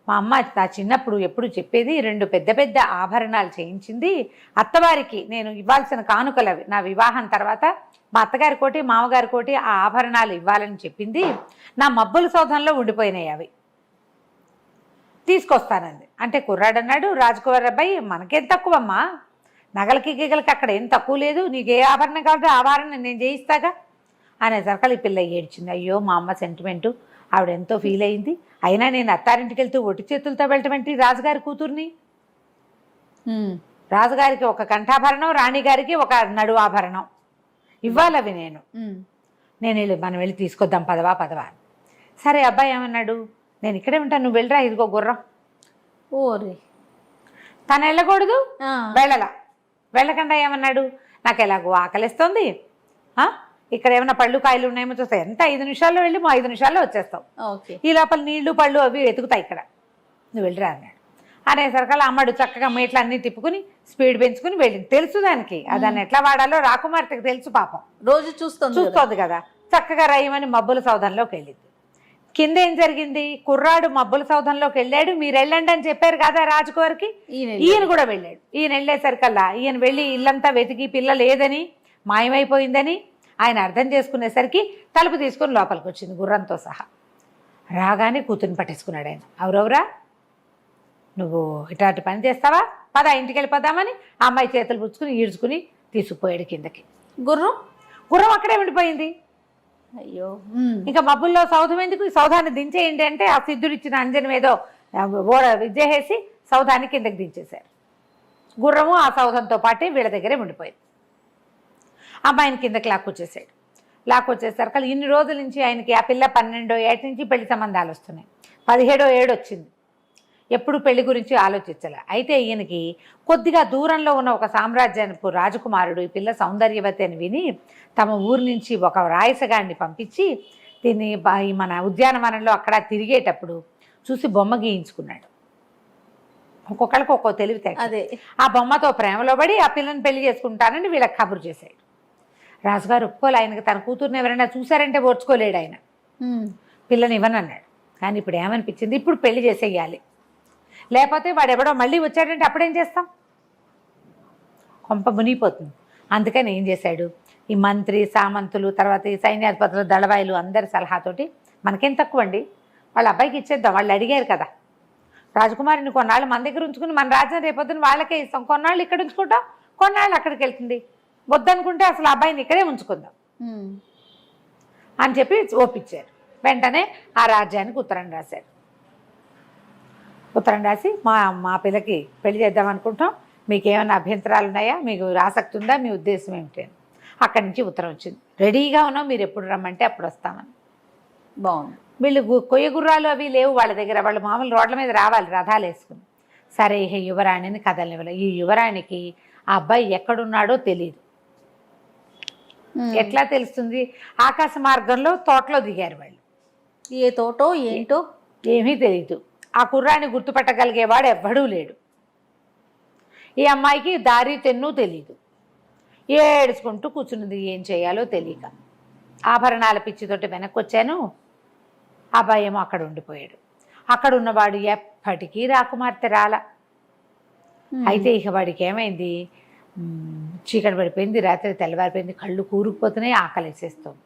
S3: మా అమ్మ నా చిన్నప్పుడు ఎప్పుడు చెప్పేది, 2 పెద్ద పెద్ద ఆభరణాలు చేయించింది అత్తవారికి, నేను ఇవ్వాల్సిన కానుకలు అవి, నా వివాహం తర్వాత మా అత్తగారి కోటి మామగారి కోటి ఆ ఆభరణాలు ఇవ్వాలని చెప్పింది, నా మబ్బుల సౌధంలో ఉండిపోయినాయి, అవి తీసుకొస్తానంది. అంటే కుర్రాడన్నాడు, రాజకుమారి అబ్బాయి మనకేం తక్కువమ్మా, నగలకి గిగలకి అక్కడ ఏం తక్కువ లేదు, నీకు ఏ ఆభరణం కావాలంటే ఆభరణం నేను చేయిస్తాగా అనేసరికి ఈ పిల్ల ఏడ్చింది. అయ్యో మా అమ్మ సెంటిమెంటు, ఆవిడ ఎంతో ఫీల్ అయింది, అయినా నేను అత్తారింటికి వెళ్తూ ఒట్టి చేతులతో వెళ్ళటం ఏంటి, రాజుగారి కూతుర్ని, రాజుగారికి ఒక కంఠాభరణం, రాణిగారికి ఒక నడు ఆభరణం ఇవ్వాలి, అవి నేను మనం వెళ్ళి తీసుకొద్దాం పదవా. సరే అబ్బాయి ఏమన్నాడు, నేను ఇక్కడే ఉంటాను, నువ్వు వెళ్ళరా, ఇదిగో గుర్రం.
S2: ఓరే,
S3: తను వెళ్ళకూడదు, వెళ్ళకుండా ఏమన్నాడు, నాకు ఎలాగో ఆకలిస్తుంది, ఇక్కడ ఏమైనా పళ్ళు కాయలు ఉన్నాయేమో చూస్తాయి. ఎంత 5 నిమిషాల్లో వెళ్ళి 5 నిమిషాల్లో వచ్చేస్తావు.
S2: ఓకే.
S3: ఈ లోపల నీళ్లు పళ్ళు అవి వెతుకుతాయి ఇక్కడ. నువ్వు వెళ్ళిరా అన్నాడు. అనేసరికల్లా అమ్మడు చక్కగా మీట్లు అన్నీ తిప్పుకుని స్పీడ్ పెంచుకుని వెళ్ళింది. తెలుసు దానికి దాన్ని ఎట్లా వాడాలో. రాకుమార్తెకి తెలుసు పాపం,
S2: రోజు చూస్తోంది
S3: కదా. చక్కగా రయ్యమని మబ్బుల సౌధంలోకి వెళ్ళింది. కింద ఏం జరిగింది, కుర్రాడు మబ్బుల సౌధంలోకి వెళ్ళాడు. మీరు వెళ్ళండి అని చెప్పారు కదా రాజుగారికి. ఈయన కూడా వెళ్ళాడు. ఈయన వెళ్ళేసరికల్లా ఈయన వెళ్ళి ఇల్లంతా వెతికి పిల్ల లేదని మాయమైపోయిందని ఆయన అర్థం చేసుకునేసరికి తలుపు తీసుకుని లోపలికి వచ్చింది గుర్రంతో సహా. రాగానే కూతుర్ని పట్టేసుకున్నాడు ఆయన. ఎవరెవరా నువ్వు ఇట్లాంటి పని చేస్తావా, పద ఇంటికి వెళ్ళిపోదామని ఆ అమ్మాయి చేతులు పుచ్చుకుని ఈడ్చుకుని తీసుకుపోయాడు కిందకి. గుర్రం అక్కడే ఉండిపోయింది.
S2: అయ్యో.
S3: ఇంకా మబ్బుల్లో సౌధం ఎందుకు, ఈ సౌధాన్ని దించేయండి అంటే ఆ సిద్ధుడు ఇచ్చిన అంజనం ఏదో విద్యేసి సౌధాన్ని కిందకి దించేశారు. గుర్రము ఆ సౌధంతో పాటే వీళ్ళ దగ్గరే ఉండిపోయింది. అమ్మాయిని కిందకి లాక్కొచ్చేసరికి ఇన్ని రోజుల నుంచి ఆయనకి ఆ పిల్ల 12వ ఏట నుంచి పెళ్లి సంబంధాలు వస్తున్నాయి. 17వ ఏడు వచ్చింది. ఎప్పుడు పెళ్లి గురించి ఆలోచించాలి. అయితే ఈయనకి కొద్దిగా దూరంలో ఉన్న ఒక సామ్రాజ్యానికి రాజకుమారుడు ఈ పిల్ల సౌందర్యవతి అని విని తమ ఊరు నుంచి ఒక రాయసగాడిని పంపించి దీన్ని మన ఉద్యానవనంలో అక్కడ తిరిగేటప్పుడు చూసి బొమ్మ గీయించుకున్నాడు. ఒక్కొక్కరికి ఒక్కో తెలివితే
S2: అదే
S3: ఆ బొమ్మతో ప్రేమలో పడి ఆ పిల్లని పెళ్లి చేసుకుంటానని వీళ్ళకి కబురు చేశాడు. రాజుగారు ఒప్పుకోలే. ఆయనకి తన కూతుర్ని ఎవరైనా చూసారంటే ఓర్చుకోలేడు ఆయన. పిల్లని ఇవ్వనన్నాడు. కానీ ఇప్పుడు ఏమనిపించింది, ఇప్పుడు పెళ్లి చేసేయాలి. లేకపోతే వాడు ఎవడో మళ్ళీ వచ్చాడంటే అప్పుడేం చేస్తాం, కొంప మునిగిపోతుంది. అందుకని ఏం చేశాడు, ఈ మంత్రి సామంతులు తర్వాత ఈ సైన్యాధిపతులు దళవాయిలు అందరి సలహాతోటి మనకేం తక్కువ అండి, వాళ్ళ అబ్బాయికి ఇచ్చేద్దాం, వాళ్ళు అడిగారు కదా, రాజకుమారిని కొన్నాళ్ళు మన దగ్గర ఉంచుకుని మన రాజ్యం రేపొద్దున వాళ్ళకే ఇస్తాం, కొన్నాళ్ళు ఇక్కడ ఉంచుకుంటాం, కొన్నాళ్ళు అక్కడికి వెళ్తుంది, వద్దనుకుంటే అసలు అబ్బాయిని ఇక్కడే ఉంచుకుందాం అని చెప్పి ఒప్పించారు. వెంటనే ఆ రాజ్యానికి ఉత్తరం రాశారు. ఉత్తరం రాసి మా పిల్లకి పెళ్లి చేద్దాం అనుకుంటాం, మీకు ఏమైనా అభ్యంతరాలు ఉన్నాయా, మీకు ఆసక్తి ఉందా, మీ ఉద్దేశం ఏమిటి అని. అక్కడి నుంచి ఉత్తరం వచ్చింది, రెడీగా ఉన్నాం, మీరు ఎప్పుడు రమ్మంటే అప్పుడు వస్తామని.
S2: బాగుంది.
S3: వీళ్ళు కొయ్య గుర్రాలు అవి లేవు వాళ్ళ దగ్గర, వాళ్ళు మామూలు రోడ్ల మీద రావాలి రథాలు వేసుకుని. సరే ఈ యువరాణిని కదలనివ్వలే. ఈ యువరాణికి ఆ అబ్బాయి ఎక్కడున్నాడో తెలియదు. ఎట్లా తెలుస్తుంది, ఆకాశ మార్గంలో తోటలో దిగారు వాళ్ళు.
S2: ఏ తోటో ఏంటో
S3: ఏమీ తెలియదు. ఆ కుర్రాన్ని గుర్తుపట్టగలిగేవాడు ఎవ్వడూ లేడు. ఈ అమ్మాయికి దారి తెన్ను తెలీదు. ఏడుచుకుంటూ కూర్చున్నది, ఏం చేయాలో తెలియక. ఆభరణాల పిచ్చితోటి వెనక్కి వచ్చాను. అబ్బాయి ఏమో అక్కడ ఉండిపోయాడు. అక్కడ ఉన్నవాడు ఎప్పటికీ రాకుమార్తె రాల. అయితే ఇక వాడికి ఏమైంది, చీకటి పడిపోయింది, రాత్రి తెల్లవారిపోయింది, కళ్ళు కూరుకుపోతున్నాయి, ఆకలేసేస్తుంది.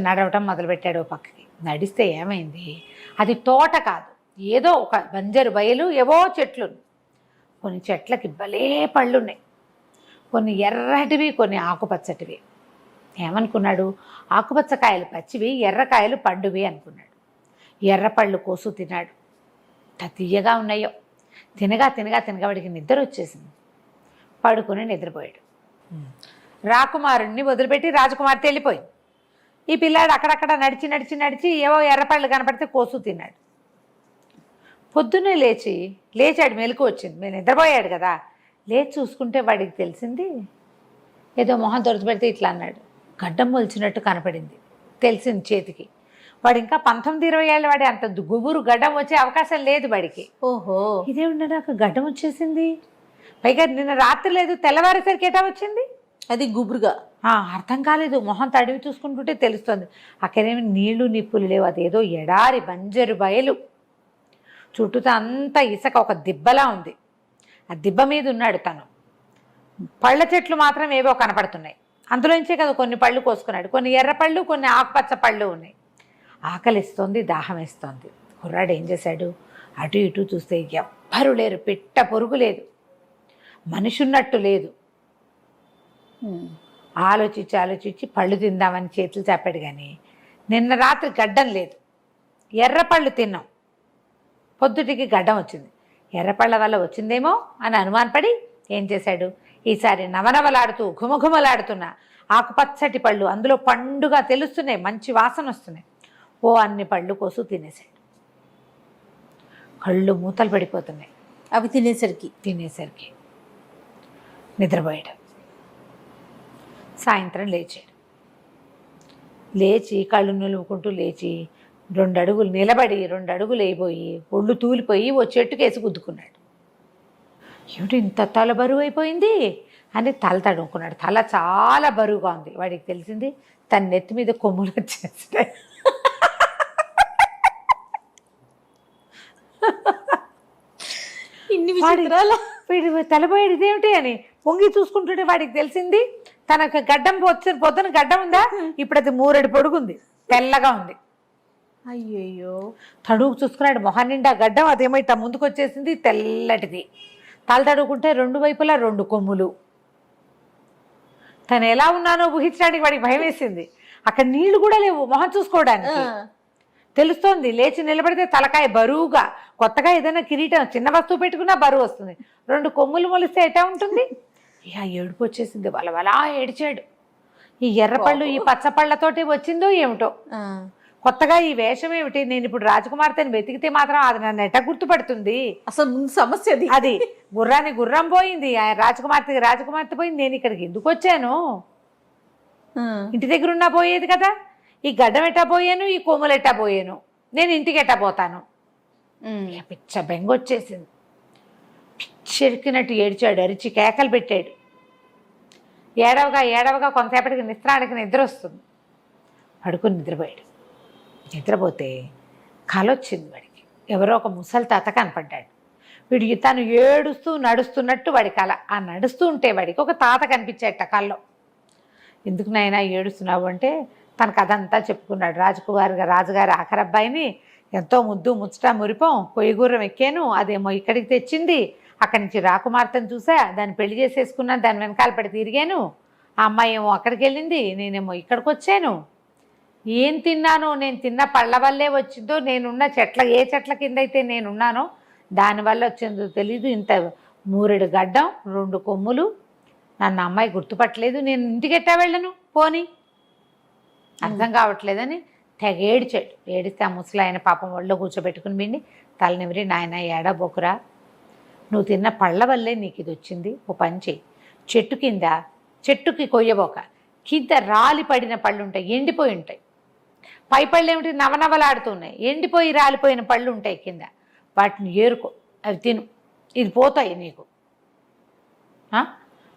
S3: నడవటం మొదలుపెట్టాడు పక్కకి. నడిస్తే ఏమైంది, అది తోట కాదు, ఏదో ఒక బంజరు బయలు, ఏవో చెట్లు. కొన్ని చెట్లకి భలే పళ్ళున్నాయి, కొన్ని ఎర్రటివి, కొన్ని ఆకుపచ్చటివి. ఏమనుకున్నాడు, ఆకుపచ్చకాయలు పచ్చివి, ఎర్రకాయలు పండువి అనుకున్నాడు. ఎర్రపళ్ళు కోసు తిన్నాడు. తీయగా ఉన్నాయో. తినగా వాడికి నిద్ర వచ్చేసింది. పడుకుని నిద్రపోయాడు. రాకుమారుణ్ణి వదిలిపెట్టి రాజకుమార్తె వెళ్ళిపోయింది. ఈ పిల్లాడు అక్కడక్కడ నడిచి ఏవో ఎర్రపళ్ళు కనపడితే కోసు తిన్నాడు. పొద్దున్నే లేచాడు, మెలకు వచ్చింది. మేము నిద్రపోయాడు కదా, లేచి చూసుకుంటే వాడికి తెలిసింది, ఏదో మొహం తొడిచిపెడితే ఇట్లా అన్నాడు, గడ్డం మొలిచినట్టు కనపడింది. తెలిసింది చేతికి. వాడు ఇంకా 19-20 ఏళ్ళ వాడి, అంత గుబురు గడ్డం వచ్చే అవకాశం లేదు వాడికి.
S2: ఓహో,
S3: ఇదేమిటో నాకు గడ్డం వచ్చేసింది, పైగా నిన్న రాత్రి లేదు, తెల్లవారేసరికి ఎటా వచ్చింది,
S2: అది గుబురుగా.
S3: అర్థం కాలేదు. మొహం తడివి చూసుకుంటుంటే తెలుస్తుంది. అక్కడేమి నీళ్లు నిప్పులు లేవు, అదేదో ఎడారి బంజరు బయలు, చుట్టూతో అంతా ఇసుక, ఒక దిబ్బలా ఉంది. ఆ దిబ్బ మీద ఉన్నాడు తను. పళ్ళ చెట్లు మాత్రం ఏవో కనపడుతున్నాయి. అందులోంచే కదా కొన్ని పళ్ళు కోసుకున్నాడు. కొన్ని ఎర్రపళ్ళు, కొన్ని ఆకుపచ్చ పళ్ళు ఉన్నాయి. ఆకలిస్తోంది, దాహం వేస్తోంది. కుర్రాడు ఏం చేశాడు, అటు ఇటు చూస్తే ఎవ్వరూ లేరు, పిట్ట పొరుగు లేదు, మనిషి ఉన్నట్టు లేదు. ఆలోచించి పళ్ళు తిందామని చేతులు చాపాడు. కానీ నిన్న రాత్రి గడ్డం లేదు, ఎర్రపళ్ళు తిన్నాం, పొద్దుటికి గడ్డం వచ్చింది. ఎర్రపళ్ళ వల్ల వచ్చిందేమో అని అనుమానపడి ఏం చేశాడు, ఈసారి నవనవలాడుతూ ఘుమఘుమలాడుతున్న ఆకుపచ్చటి పళ్ళు, అందులో పండుగ తెలుస్తున్నాయి, మంచి వాసన వస్తున్నాయి, అన్ని పళ్ళు కోసు తినేశాడు. కళ్ళు మూతలు పడిపోతున్నాయి
S2: అవి తినేసరికి.
S3: నిద్రపోయాడు. సాయంత్రం లేచాడు. లేచి కళ్ళు నులుముకుంటూ లేచి 2 అడుగులు నిలబడి 2 అడుగులు వేయబోయి ఒళ్ళు తూలిపోయి ఓ చెట్టుకేసి గుద్దుకున్నాడు. ఏమిటి ఇంత తల బరువు అయిపోయింది అని తల తడుముకున్నాడు. తల చాలా బరువుగా ఉంది. వాడికి తెలిసింది తన నెత్తి మీద కొమ్ములు వచ్చేస్తాయి. వీడి తలపోయాడు ఇదేమిటి అని పొంగి చూసుకుంటుంటే వాడికి తెలిసింది తనకు గడ్డం పొద్దున గడ్డం ఉందా, ఇప్పుడు అది 3 అడి పొడుగుంది, తెల్లగా ఉంది.
S2: అయ్యయ్యో.
S3: తడుగు చూసుకున్నాడు, మొహం నిండా గడ్డం, అదేమో ఇట్లా ముందుకు వచ్చేసింది, తెల్లటిది. తల తడుగుకుంటే 2 వైపులా 2 కొమ్ములు. తను ఎలా ఉన్నానో ఊహించడానికి వాడికి భయం వేసింది. అక్కడ నీళ్లు కూడా లేవు మొహం చూసుకోవడానికి. తెలుస్తోంది లేచి నిలబడితే తలకాయ బరువుగా, కొత్తగా ఏదైనా కిరీటం చిన్న వస్తువు పెట్టుకున్నా బరువు వస్తుంది. 2 కొమ్ములు మొలిస్తే ఎటా ఉంటుంది? ఇక ఏడుపు వచ్చేసింది. వలవలా ఏడిచాడు. ఈ ఎర్రపళ్ళు ఈ పచ్చపళ్ళతోటి వచ్చిందో ఏమిటో, కొత్తగా ఈ వేషం ఏమిటి, నేను ఇప్పుడు రాజకుమార్తెని వెతికితే మాత్రం అది నన్ను ఎట్ట గుర్తుపడుతుంది?
S2: అసలు ముందు సమస్య
S3: అది గుర్రానికి గుర్రం పోయింది, రాజకుమార్తెకి రాజకుమార్తె పోయింది, నేను ఇక్కడికి ఎందుకు వచ్చాను? ఇంటి దగ్గర ఉన్నా పోయేది కదా. ఈ గడ్డం ఎట్టా పోయాను, ఈ కొమ్ములు ఎట్టా పోయాను, నేను ఇంటికి ఎట్టా పోతాను? పిచ్చ బెంగొచ్చేసింది. పిచ్చెరికినట్టు ఏడ్చాడు, అరిచి కేకలు పెట్టాడు. ఏడవగా కొంతసేపటికి నిద్రానికి నిద్ర వస్తుంది. పడుకుని నిద్రపోయాడు. నిద్రపోతే కల వచ్చింది వాడికి. ఎవరో ఒక ముసలి తాత కనపడ్డాడు. వీడికి తను ఏడుస్తూ నడుస్తున్నట్టు వాడి కల. ఆ నడుస్తూ ఉంటే వాడికి ఒక తాత కనిపించేట కల్లో. ఎందుకు నాయనా ఏడుస్తున్నావు అంటే తన కథ అంతా చెప్పుకున్నాడు. రాజుగారి ఆఖరబ్బాయిని ఎంతో ముద్దు ముచ్చట మురిపం కొయ్యగూరం ఎక్కాను, అదేమో ఇక్కడికి తెచ్చింది, అక్కడి నుంచి రాకుమార్తెను చూసా, దాన్ని పెళ్లి చేసేసుకున్నాను, దాని వెనకాల పడి తిరిగాను, ఆ అమ్మాయి ఏమో అక్కడికి వెళ్ళింది, నేనేమో ఇక్కడికి వచ్చాను. ఏం తిన్నానో, నేను తిన్న పళ్ళ వల్లే వచ్చిందో, నేనున్న ఏ చెట్ల కింద అయితే నేనున్నానో దానివల్ల వచ్చిందో తెలీదు, ఇంత 3 గడ్డం 2 కొమ్ములు, నన్ను అమ్మాయి గుర్తుపట్టలేదు, నేను ఇంటికి ఎట్టా వెళ్ళను పోని, అర్థం కావట్లేదని తెగ ఏడిచాడు. ఏడిస్తే ఆ ముసలాయన పాపం ఒళ్ళో కూర్చోబెట్టుకుని పిండి తలనివిరి, నాయన ఏడబోకురా, నువ్వు తిన్న పళ్ళ వల్లే నీకు ఇది వచ్చింది, ఓ పని చెయ్యి, చెట్టుకి కొయ్యబోక, కింద రాలి పడిన పళ్ళు ఉంటాయి, ఎండిపోయి ఉంటాయి, పై పళ్ళు ఏమిటి నవనవలాడుతున్నాయి, ఎండిపోయి రాలిపోయిన పళ్ళు ఉంటాయి కింద, వాటిని ఏరుకో, అవి తిను, ఇది పోతాయి నీకు,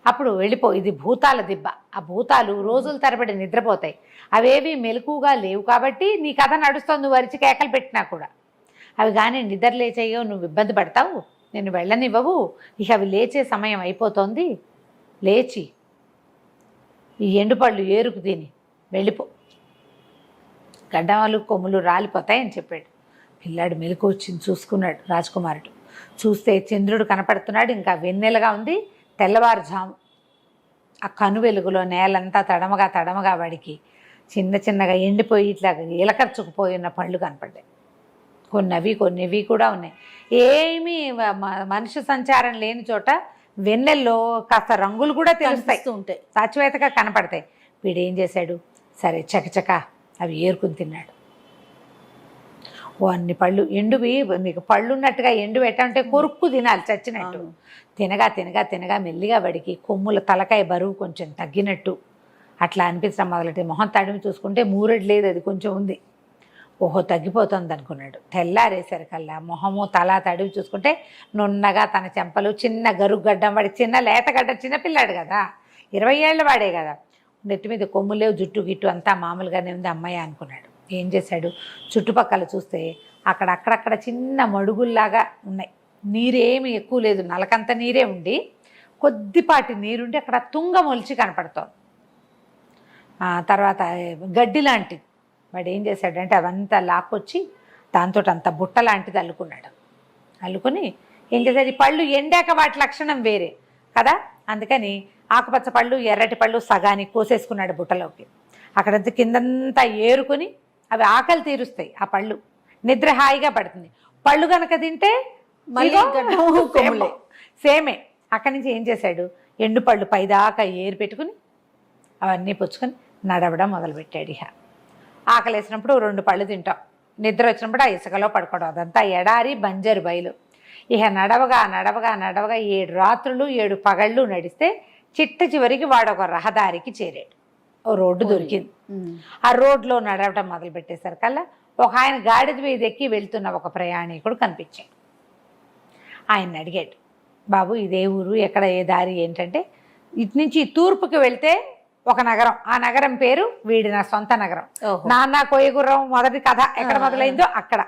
S3: అప్పుడు వెళ్ళిపో. ఇది భూతాల దిబ్బ, ఆ భూతాలు రోజుల తరబడి నిద్రపోతాయి, అవేవి మెలకుగా లేవు కాబట్టి నీ కథ నడుస్తుంది, నువ్వు అరిచి కేకలు పెట్టినా కూడా. అవి కానీ నిద్ర లేచేయో నువ్వు ఇబ్బంది పడతావు, నేను వెళ్ళనివ్వవు, ఇక అవి లేచే సమయం అయిపోతుంది, లేచి ఈ ఎండుపళ్ళు ఏరుకు తిని వెళ్ళిపో, గడ్డమాలు కొమ్ములు రాలిపోతాయని చెప్పాడు. పిల్లాడు మెలకు వచ్చింది, చూసుకున్నాడు రాజకుమారుడు. చూస్తే చంద్రుడు కనపడుతున్నాడు, ఇంకా వెన్నెలగా ఉంది, తెల్లవారుజాము. ఆ కను వెలుగులో నేలంతా తడమగా వాడికి చిన్నగా ఎండిపోయి ఇట్లా ఇలకర్చుకుపోయిన పళ్ళు కనపడ్డాయి. కొన్నివి కూడా ఉన్నాయి. ఏమీ మనిషి సంచారం లేని చోట వెన్నెల్లో కాస్త రంగులు కూడా తెలుస్తూ ఉంటాయి, సాచివేతగా కనపడతాయి. వీడేం చేశాడు, సరే చకచక అవి ఏరుకుని తిన్నాడు. ఓ అన్ని పళ్ళు ఎండువి, మీకు పళ్ళు ఉన్నట్టుగా ఎండు పెట్టంటే కొరుక్కు తినాలి చచ్చినట్టు. తినగా మెల్లిగా వాడికి కొమ్ముల తలకాయ బరువు కొంచెం తగ్గినట్టు అట్లా అనిపించడం మొదలెట్టి. మొహం తడిమి చూసుకుంటే 3 లేదు, అది కొంచెం ఉంది. ఓహో తగ్గిపోతుంది అనుకున్నాడు. తెల్లారేసరికల్లా మొహము తల తడివి చూసుకుంటే నున్నగా తన చెంపలు, చిన్న గరుగడ్డం, వాడి చిన్న లేతగడ్డ, చిన్నపిల్లాడు కదా, 20 ఏళ్ళ వాడే కదా, నెత్తి మీద కొమ్ములు లేవు, జుట్టు గిట్టు అంతా మామూలుగానే ఉంది, అమ్మాయి అనుకున్నాడు. ఏం చేశాడు, చుట్టుపక్కల చూస్తే అక్కడక్కడ చిన్న మడుగుల్లాగా ఉన్నాయి, నీరేమి ఎక్కువ లేదు, నలకంత నీరే ఉండి కొద్దిపాటి నీరుండి అక్కడ తుంగ మొలిచి కనపడుతోంది. తర్వాత గడ్డి లాంటిది. వాడు ఏం చేశాడంటే అవంతా లాక్కొచ్చి దాంతో అంత బుట్ట లాంటిది అల్లుకున్నాడు. అల్లుకొని ఏం చేశాడు, ఈ పళ్ళు ఎండాక వాటి లక్షణం వేరే కదా, అందుకని ఆకుపచ్చ పళ్ళు ఎర్రటి పళ్ళు సగానికి కోసేసుకున్నాడు బుట్టలోకి. అక్కడంతా కిందంతా ఏరుకొని అవి ఆకలి తీరుస్తాయి, ఆ పళ్ళు నిద్ర హాయిగా పడుతుంది. పళ్ళు కనుక తింటే సేమే. అక్కడి నుంచి ఏం చేశాడు, ఎండు పళ్ళు పైదాకా ఏరు పెట్టుకుని అవన్నీ పుచ్చుకొని నడవడం మొదలుపెట్టాడు. ఇక ఆకలి వేసినప్పుడు 2 పళ్ళు తింటాం, నిద్ర వచ్చినప్పుడు ఆ ఇసుకలో పడుకోవడం, అదంతా ఎడారి బంజరు బయలు. ఇక నడవగా 7 రాత్రులు 7 పగళ్ళు నడిస్తే చిట్ట చివరికి వాడు ఒక రహదారికి చేరాడు. ఓ రోడ్డు దొరికింది. ఆ రోడ్లో నడవటం మొదలు పెట్టేసరికల్లా ఒక ఆయన గాడిద మీద ఎక్కి వెళ్తున్న ఒక ప్రయాణికుడు కనిపించాడు. ఆయన్ని అడిగాడు, బాబు ఇదే ఊరు, ఎక్కడ ఏ దారి ఏంటంటే, ఇటు నుంచి తూర్పుకి వెళ్తే ఒక నగరం, ఆ నగరం పేరు వీడి నా సొంత నగరం, నాన్న కోయగుర్రం మొదటి కథ ఎక్కడ మొదలైందో అక్కడ,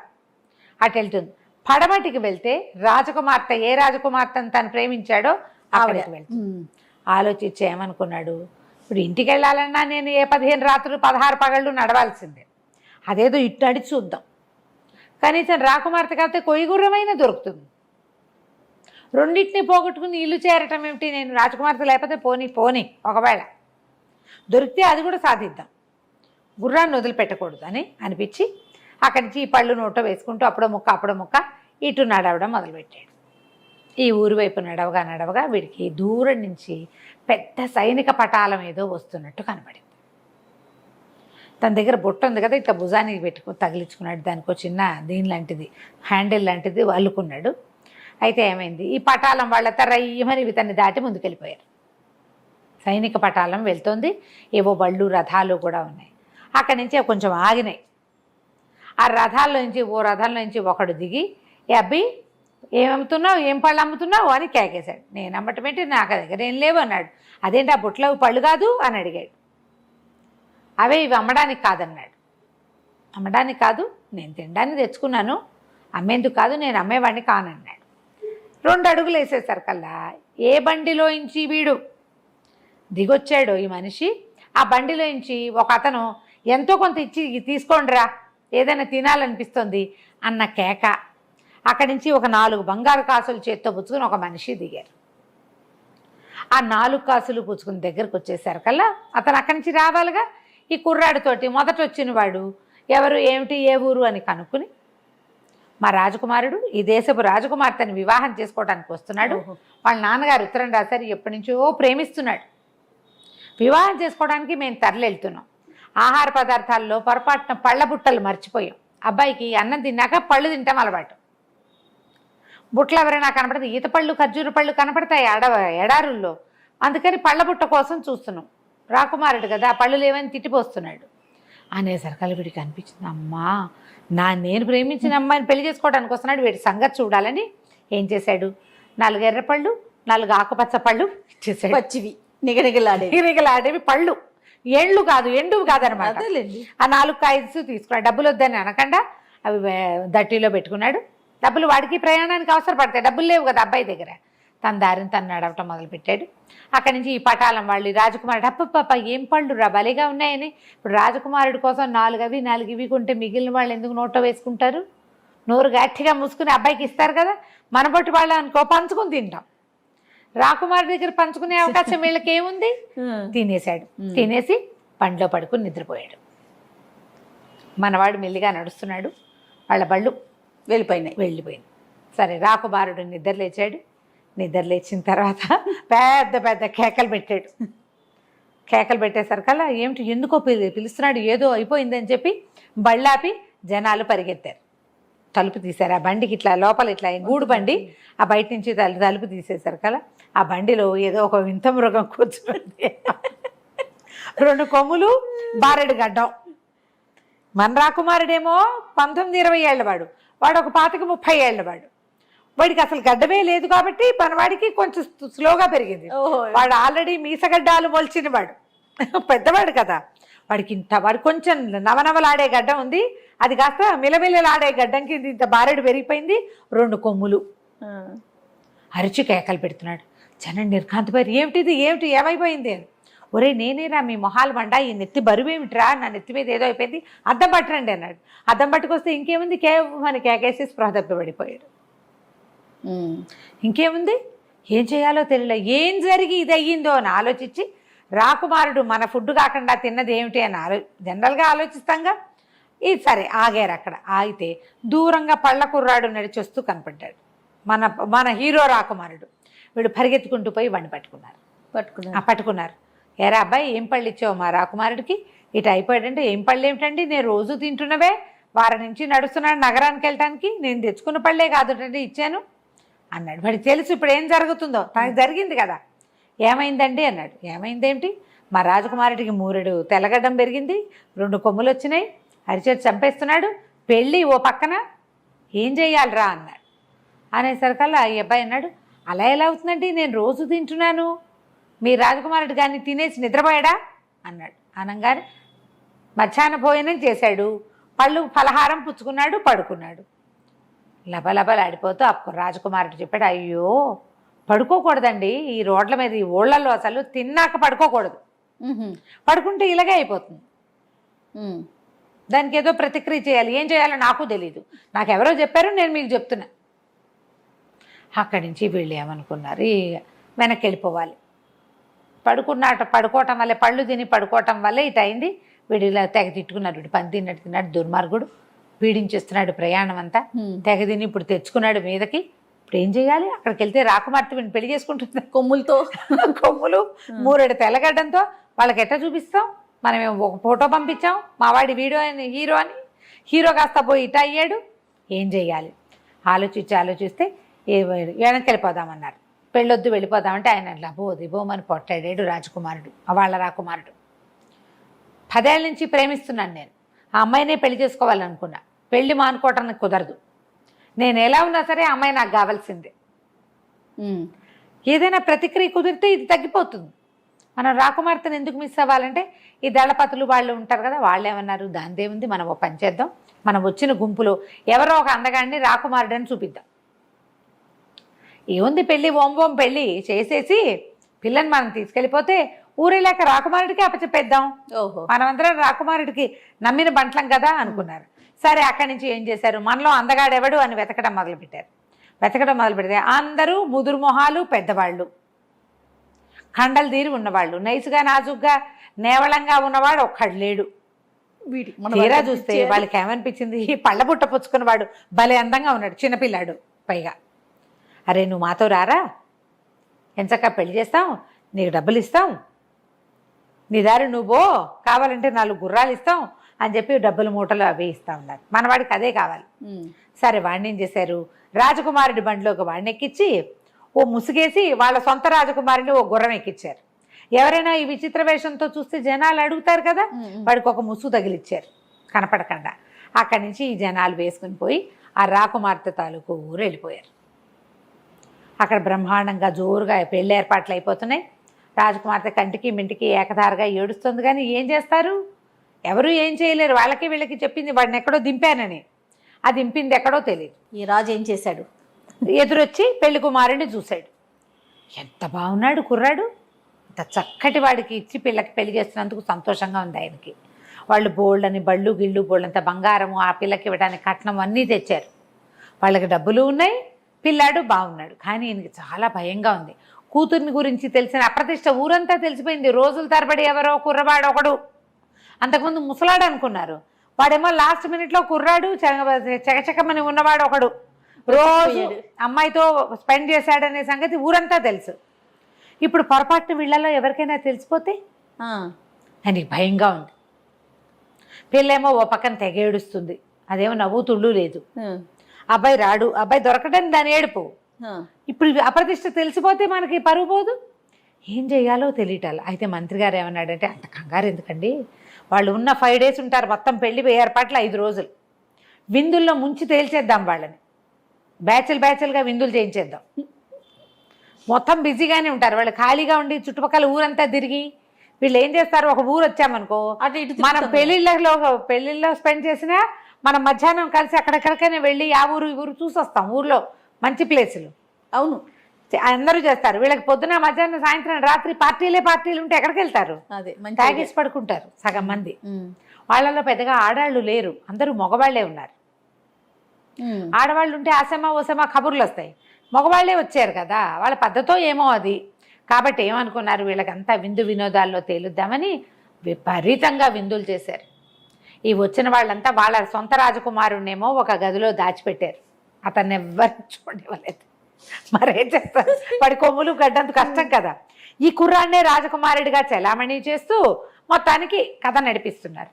S3: అటు వెళ్తుంది. పడమటికి వెళ్తే రాజకుమార్తె, ఏ రాజకుమార్తెను తను ప్రేమించాడో అక్కడికి వెళ్తుంది. ఆలోచించి ఏమనుకున్నాడు, ఇప్పుడు ఇంటికి వెళ్ళాలన్నా నేను ఏ 15 రాత్రులు 16 పగళ్ళు నడవాల్సిందే, అదేదో ఇటు నడిచి చూద్దాం, కనీసం రాకుమార్తె కాకపోతే కొయ్యగుర్రమైనా దొరుకుతుంది. రెండింటిని పోగొట్టుకుని ఇల్లు చేరటం ఏమిటి, నేను రాజకుమార్తె లేకపోతే పోనీ ఒకవేళ దొరికితే అది కూడా సాధిద్దాం, గుర్రాన్ని వదిలిపెట్టకూడదు అని అనిపించి అక్కడి నుంచి ఈ పళ్ళు నోటో వేసుకుంటూ అప్పుడో ముక్క ఇటు నడవడం మొదలుపెట్టాడు. ఈ ఊరు వైపు నడవగా వీడికి దూరం నుంచి పెద్ద సైనిక పటాలం ఏదో వస్తున్నట్టు కనబడింది. తన దగ్గర బొట్ట ఉంది కదా, ఇట్లా భుజానికి తగిలించుకున్నాడు, దానికి చిన్న దీని లాంటిది హ్యాండిల్ లాంటిది అల్లుకున్నాడు. అయితే ఏమైంది, ఈ పటాలం వాళ్ళ రయ్యమని ఇతన్ని దాటి ముందుకెళ్ళిపోయారు. సైనిక పటాలం వెళ్తోంది, ఏవో బళ్ళు రథాలు కూడా ఉన్నాయి. అక్కడి నుంచి కొంచెం ఆగినాయి. ఆ రథాల్లో నుంచి ఒకడు దిగి, ఏ అబ్బి ఏమమ్ముతున్నావు, ఏం పళ్ళు అమ్ముతున్నావు అని కేకేశాడు. నేను అమ్మటం ఏంటి, నాకు దగ్గర ఏం లేవు అన్నాడు. అదేంటి ఆ బుట్టలో పళ్ళు కాదు అని అడిగాడు. అవే ఇవి అమ్మడానికి కాదన్నాడు. అమ్మడానికి కాదు, నేను తినడానికి తెచ్చుకున్నాను, అమ్మేందుకు కాదు, నేను అమ్మేవాడిని కానన్నాడు. 2 అడుగులు వేసేసరికల్లా ఏ బండిలోంచి వీడు దిగొచ్చాడో ఈ మనిషి, ఆ బండిలోంచి ఒక అతను ఎంతో కొంత ఇచ్చి తీసుకోండిరా ఏదైనా తినాలనిపిస్తుంది అన్న కేక. అక్కడి నుంచి ఒక 4 బంగారు కాసులు చేత్తో పుచ్చుకుని ఒక మనిషి దిగారు. ఆ 4 కాసులు పుచ్చుకుని దగ్గరకు వచ్చేసరికల్లా అతను అక్కడి నుంచి రావాలిగా. ఈ కుర్రాడితోటి మొదట వచ్చిన వాడు ఎవరు, ఏమిటి, ఏ ఊరు అని కనుక్కుని, మా రాజకుమారుడు ఈ దేశపు రాజకుమార్తెని వివాహం చేసుకోవడానికి వస్తున్నాడు, వాళ్ళ నాన్నగారు ఉత్తరం రాశారు, ఎప్పటి నుంచో ప్రేమిస్తున్నాడు, వివాహం చేసుకోవడానికి మేము తరలివెళ్తున్నాం, ఆహార పదార్థాల్లో పొరపాటున పళ్ళ బుట్టలు మర్చిపోయాం, అబ్బాయికి అన్నం తిన్నాక పళ్ళు తింటాం అలవాటు, బుట్టలు ఎవరైనా కనపడితే ఈత పళ్ళు ఖర్జూర పళ్ళు కనపడతాయి ఎడారుల్లో, అందుకని పళ్ళ బుట్ట కోసం చూస్తున్నాం, రాకుమారుడు కదా పళ్ళు లేవని తిట్టిపోస్తున్నాడు అనేసరికి వీడికి అనిపించింది, అమ్మా నేను ప్రేమించిన అమ్మాయిని పెళ్లి చేసుకోవడానికి వస్తున్నాడు, వీడి సంగతి చూడాలని ఏం చేశాడు, 4 ఎర్ర పళ్ళు 4 ఆకుపచ్చ పళ్ళు ఇచ్చేసాడు.
S2: పచ్చివి నిగనిగలాడేవి
S3: పళ్ళు, ఎండ్లు కాదు, ఎండువు కాదనమాట. ఆ 4 కాయలు తీసుకున్నాడు. డబ్బులు వద్దని అనకుండా అవి దట్టిలో పెట్టుకున్నాడు. డబ్బులు వాడికి ప్రయాణానికి అవసరపడతాయి, డబ్బులు లేవు కదా అబ్బాయి దగ్గర. తన దారిని తను నడవటం మొదలుపెట్టాడు. అక్కడి నుంచి ఈ పటాలం వాళ్ళు రాజకుమారుడు, అప్పప్ప ఏం పళ్ళు రా భలేగా ఉన్నాయని. ఇప్పుడు రాజకుమారుడి కోసం 4 అవి 4 ఇవి కొంటే మిగిలిన వాళ్ళు ఎందుకు నోట్లో వేసుకుంటారు, నోరు గట్టిగా మూసుకుని అబ్బాయికి ఇస్తారు కదా. మన బొట్టు వాళ్ళు అనుకో పంచుకుని తింటాం, రాకుమారుడి దగ్గర పంచుకునే అవకాశం వీళ్ళకి ఏముంది. తినేశాడు. తినేసి పండ్లో పడుకుని నిద్రపోయాడు. మనవాడు మెల్లిగా నడుస్తున్నాడు, వాళ్ళ బళ్ళు వెళ్ళిపోయింది. సరే రాకుమారుడు నిద్ర లేచాడు. నిద్ర లేచిన తర్వాత పెద్ద కేకలు పెట్టాడు. కేకలు పెట్టేసరికల్లా ఏమిటి, ఎందుకో పిలుస్తున్నాడు, ఏదో అయిపోయిందని చెప్పి బళ్ళాపి జనాలు పరిగెత్తారు. తలుపు తీశారు. ఆ బండికి ఇట్లా లోపల ఇట్లా గూడు బండి, ఆ బయట నుంచి తలుపు తీసేసరికల్లా ఆ బండిలో ఏదో ఒక వింత మృగం కూర్చుంది. 2 కొమ్ములు, బారెడు గడ్డం. మన రాకుమారుడేమో 19-20 ఏళ్ళ వాడు ఒక 25-30 ఏళ్ళ వాడు. వాడికి అసలు గడ్డమే లేదు కాబట్టి మనవాడికి కొంచెం స్లోగా పెరిగింది. వాడు ఆల్రెడీ మీసగడ్డాలు మొలిచిన వాడు, పెద్దవాడు కదా. వాడికి కొంచెం నవనవలాడే గడ్డం ఉంది, అది కాస్త మిలమిలలాడే గడ్డంకి ఇంత బారెడు పెరిగిపోయింది. 2 కొమ్ములు. అరిచి కేకలు పెడుతున్నాడు. జనం నిర్ఘాంతపోయారు, ఏమిటి ఏమైపోయింది అని. ఒరే నేనేరా మీ మొహాలు మండ, ఈ నెత్తి బరువేమిట్రా, నా నెత్తి మీద ఏదో అయిపోయింది, అద్దం పట్టరండి అన్నాడు. అద్దం పట్టుకొస్తే ఇంకేముంది, కేవని కేకేసి స్పృహ తప్పిపడిపోయాడు. ఇంకేముంది, ఏం చేయాలో తెలియలే, ఏం జరిగి ఇది అయ్యిందో అని ఆలోచించి, రాకుమారుడు మన ఫుడ్ కాకుండా తిన్నది ఏమిటి అని జనరల్గా ఆలోచిస్తాంగా. ఇది సరే ఆగారు. అక్కడ ఆగితే దూరంగా పళ్ళ కుర్రాడు నడిచొస్తూ కనపడ్డాడు. మన హీరో రాకుమారుడు. వీడు పరిగెత్తుకుంటూ పోయి బండి పట్టుకున్నారు. ఏరా అబ్బాయి ఏం పళ్ళు ఇచ్చావు మా రాకుమారుడికి, ఇటు అయిపోయాడంటే, ఏం పళ్ళు ఏమిటండి, నేను రోజు తింటున్నవే, వారం నుంచి నడుస్తున్నాడు నగరానికి వెళ్ళటానికి, నేను తెచ్చుకున్న పళ్ళే కాదుటండి ఇచ్చాను అన్నాడు. వాడికి తెలుసు ఇప్పుడు ఏం జరుగుతుందో, తనకు జరిగింది కదా. ఏమైందండి అన్నాడు. ఏమైందేంటి, మా రాజకుమారుడికి 3 తెల్లగడ్డం పెరిగింది, 2 కొమ్ములు వచ్చినాయి, అరిచేతి చంపేస్తున్నాడు, పెళ్ళి ఓ పక్కన, ఏం చెయ్యాలిరా అన్నాడు. అనేసరికల్లా ఈ అబ్బాయి అన్నాడు, అలా ఎలా అవుతుందండి, నేను రోజు తింటున్నాను, మీ రాజకుమారుడు కానీ తినేసి నిద్రపోయాడా అన్నాడు. అనగానే మధ్యాహ్న భోజనం చేశాడు, పళ్ళు ఫలహారం పుచ్చుకున్నాడు, పడుకున్నాడు. లబలబలాడిపోతూ అప్పుడు రాజకుమారుడు చెప్పాడు, అయ్యో పడుకోకూడదండి, ఈ రోడ్ల మీద ఈ ఊళ్ళల్లో అసలు తిన్నాక పడుకోకూడదు, పడుకుంటే ఇలాగే అయిపోతుంది, దానికి ఏదో ప్రతిక్రియ చేయాలి, ఏం చేయాలో నాకు తెలీదు, నాకు ఎవరో చెప్పారు, నేను మీకు చెప్తున్నా. అక్కడి నుంచి వీళ్ళు ఏమనుకున్నారు, వెనక్కి వెళ్ళిపోవాలి, పడుకోవటం వల్లే, పళ్ళు తిని పడుకోవటం వల్లే ఇటు అయింది, వీడు ఇలా తెగ తిట్టుకున్నాడు, వీడు పని తిన్నట్టు తిన్నాడు, దుర్మార్గుడు పీడించేస్తున్నాడు ప్రయాణం అంతా, తెగ తిని ఇప్పుడు తెచ్చుకున్నాడు మీదకి, ఇప్పుడు ఏం చేయాలి, అక్కడికి వెళ్తే రాకుమార్తె వీడిని పెళ్లి చేసుకుంటుంది
S2: కొమ్ములతో,
S3: కొమ్ములు 3 తెల్లగడ్డంతో, వాళ్ళకి ఎట్లా చూపిస్తాం, మనం ఒక ఫోటో పంపించాం, మా వాడి వీడియో అని హీరో కాస్త పోయి ఇట అయ్యాడు, ఏం చేయాలి ఆలోచిస్తే వెనక్కి వెళ్ళిపోదామన్నారు. పెళ్ళొద్దు వెళ్ళిపోదామంటే ఆయన అట్లా బోమని పొట్టాడాడు రాజకుమారుడు, వాళ్ళ రాకుమారుడు. 10 ఏళ్ళ నుంచి ప్రేమిస్తున్నాను నేను, ఆ అమ్మాయినే పెళ్లి చేసుకోవాలనుకున్నా, పెళ్లి మానుకోవటానికి కుదరదు, నేను ఎలా ఉన్నా సరే ఆ అమ్మాయి నాకు కావాల్సిందే, ఏదైనా ప్రతిక్రియ కుదిరితే ఇది తగ్గిపోతుంది, మనం రాకుమార్తెను ఎందుకు మిస్ అవ్వాలంటే ఈ దళపతులు వాళ్ళు ఉంటారు కదా, వాళ్ళు ఏమన్నారు, దానిదేముంది, మనం ఓ పని చేద్దాం, మనం వచ్చిన గుంపులో ఎవరో ఒక అందగాడిని రాకుమారుడని చూపిద్దాం, ఏముంది పెళ్ళి ఓం పెళ్ళి చేసేసి పిల్లని మనం తీసుకెళ్ళిపోతే ఊరేలాక రాకుమారుడికి అప్పచెప్పేద్దాం, మనమందరం రాకుమారుడికి నమ్మిన బంట్లం కదా అనుకున్నారు. సరే అక్కడి నుంచి ఏం చేశారు, మనలో అందగాడెవడు అని వెతకడం మొదలుపెట్టారు. వెతకడం మొదలు పెడితే అందరూ ముదురు మొహాలు, పెద్దవాళ్ళు, కండలు తీరి ఉన్నవాళ్ళు, నైసుగా నాజుగ్గా నేవళంగా ఉన్నవాడు ఒక్కడు లేడు. తీరా చూస్తే వాళ్ళకి ఏమనిపించింది, ఈ పళ్ళ బుట్ట పుచ్చుకున్నవాడు భలే అందంగా ఉన్నాడు, చిన్నపిల్లాడు పైగా. అరే నువ్వు మాతో రారా, ఎంచక్కా పెళ్లి చేస్తాం, నీకు డబ్బులు ఇస్తాం, నీ దారి నువ్వో, కావాలంటే 4 గుర్రాలు ఇస్తాం అని చెప్పి డబ్బులు మూటలు అవి ఇస్తా ఉన్నారు. మనవాడికి అదే కావాలి. సరే వాడిని ఏం చేశారు, రాజకుమారుడి బండిలోకి వాడిని ఎక్కించి ఓ ముసుగేసి వాళ్ళ సొంత రాజకుమారిని ఓ గుర్రం ఎక్కించారు. ఎవరైనా ఈ విచిత్ర వేషంతో చూస్తే జనాలు అడుగుతారు కదా, వాడికి ఒక ముసుగు తగిలిచ్చారు కనపడకుండా. అక్కడి నుంచి ఈ జనాలు వేసుకుని పోయి ఆ రాకుమార్తె తాలూకు ఊరు వెళ్ళిపోయారు. అక్కడ బ్రహ్మాండంగా జోరుగా పెళ్లి ఏర్పాట్లు అయిపోతున్నాయి. రాజకుమార్తె కంటికి మింటికి ఏకధారగా ఏడుస్తుంది, కానీ ఏం చేస్తారు, ఎవరు ఏం చేయలేరు. వాళ్ళకి వీళ్ళకి చెప్పింది వాడిని ఎక్కడో దింపానని, ఆ దింపింది ఎక్కడో తెలియదు.
S2: ఈ రాజు ఏం చేశాడు,
S3: ఎదురొచ్చి పెళ్లి కుమారుడిని చూశాడు. ఎంత బాగున్నాడు కుర్రాడు, ఇంత చక్కటి వాడికి ఇచ్చి పిల్లకి పెళ్లి చేస్తున్నందుకు సంతోషంగా ఉంది ఆయనకి. వాళ్ళు బోల్డని బళ్ళు గిళ్ళు బోల్డంత బంగారము ఆ పిల్లకి ఇవ్వడానికి కట్నం అన్నీ తెచ్చారు. వాళ్ళకి డబ్బులు ఉన్నాయి, పిల్లాడు బాగున్నాడు. కానీ ఈయనకి చాలా భయంగా ఉంది. కూతుర్ని గురించి తెలిసిన అప్రతిష్ట ఊరంతా తెలిసిపోయింది. రోజుల తరబడి ఎవరో కుర్రవాడు ఒకడు, అంతకుముందు ముసలాడు అనుకున్నారు, వాడేమో లాస్ట్ మినిట్లో కుర్రాడు చకచకమని ఉన్నవాడు ఒకడు, రోజు అమ్మాయితో స్పెండ్ చేశాడనే సంగతి ఊరంతా తెలుసు. ఇప్పుడు పొరపాటున వీళ్ళలో ఎవరికైనా తెలిసిపోతే ఆయనకి భయంగా ఉంది. పిల్లేమో ఓ పక్కన తెగేడుస్తుంది, అదేమో నవ్వుతుళ్ళు లేదు. అబ్బాయి రాడు, అబ్బాయి దొరకడని దాని ఏడుపు. ఇప్పుడు అప్రతిష్ట తెలిసిపోతే మనకి పరువు పోదు, ఏం చేయాలో తెలియటాలి. అయితే మంత్రి గారు ఏమన్నాడంటే, అంత కంగారు ఎందుకండి, వాళ్ళు ఉన్న 5 days ఉంటారు, మొత్తం పెళ్లి ఏర్పాట్లు 5 రోజులు, విందుల్లో ముంచి తేల్చేద్దాం వాళ్ళని, బ్యాచ్లుగా విందులు చేయించేద్దాం. మొత్తం బిజీగానే ఉంటారు వాళ్ళు, ఖాళీగా ఉండి చుట్టుపక్కల ఊరంతా తిరిగి వీళ్ళు ఏం చేస్తారు, ఒక ఊరు వచ్చామనుకో, మనం పెళ్ళిళ్ళలో స్పెండ్ చేసినా మనం మధ్యాహ్నం కలిసి అక్కడెక్కడికైనా వెళ్ళి ఆ ఊరు ఈ ఊరు చూసి వస్తాం. ఊర్లో మంచి ప్లేసులు
S2: అవును
S3: అందరూ చేస్తారు. వీళ్ళకి పొద్దున మధ్యాహ్నం సాయంత్రం రాత్రి పార్టీలు ఉంటే ఎక్కడికి వెళ్తారు, తాగేసి పడుకుంటారు సగం మంది. వాళ్ళలో పెద్దగా ఆడాళ్ళు లేరు, అందరూ మగవాళ్లే ఉన్నారు. ఆడవాళ్ళు ఉంటే ఆసమా ఓసమా కబుర్లు వస్తాయి, మగవాళ్లే వచ్చారు కదా, వాళ్ళ పద్ధతో ఏమో అది. కాబట్టి ఏమనుకున్నారు, వీళ్ళకంతా విందు వినోదాల్లో తేలుద్దామని విపరీతంగా విందులు చేశారు. ఈ వచ్చిన వాళ్ళంతా వాళ్ళ సొంత రాజకుమారుణ్ణేమో ఒక గదిలో దాచిపెట్టారు, అతన్ని ఎవ్వరు చూడలేదు. మరేం చేస్తారు, వాడి కొమ్ములు గడ్డంత కష్టం కదా. ఈ కుర్రాన్నే రాజకుమారుడిగా చెలామణి చేస్తూ మొత్తానికి కథ నడిపిస్తున్నారు.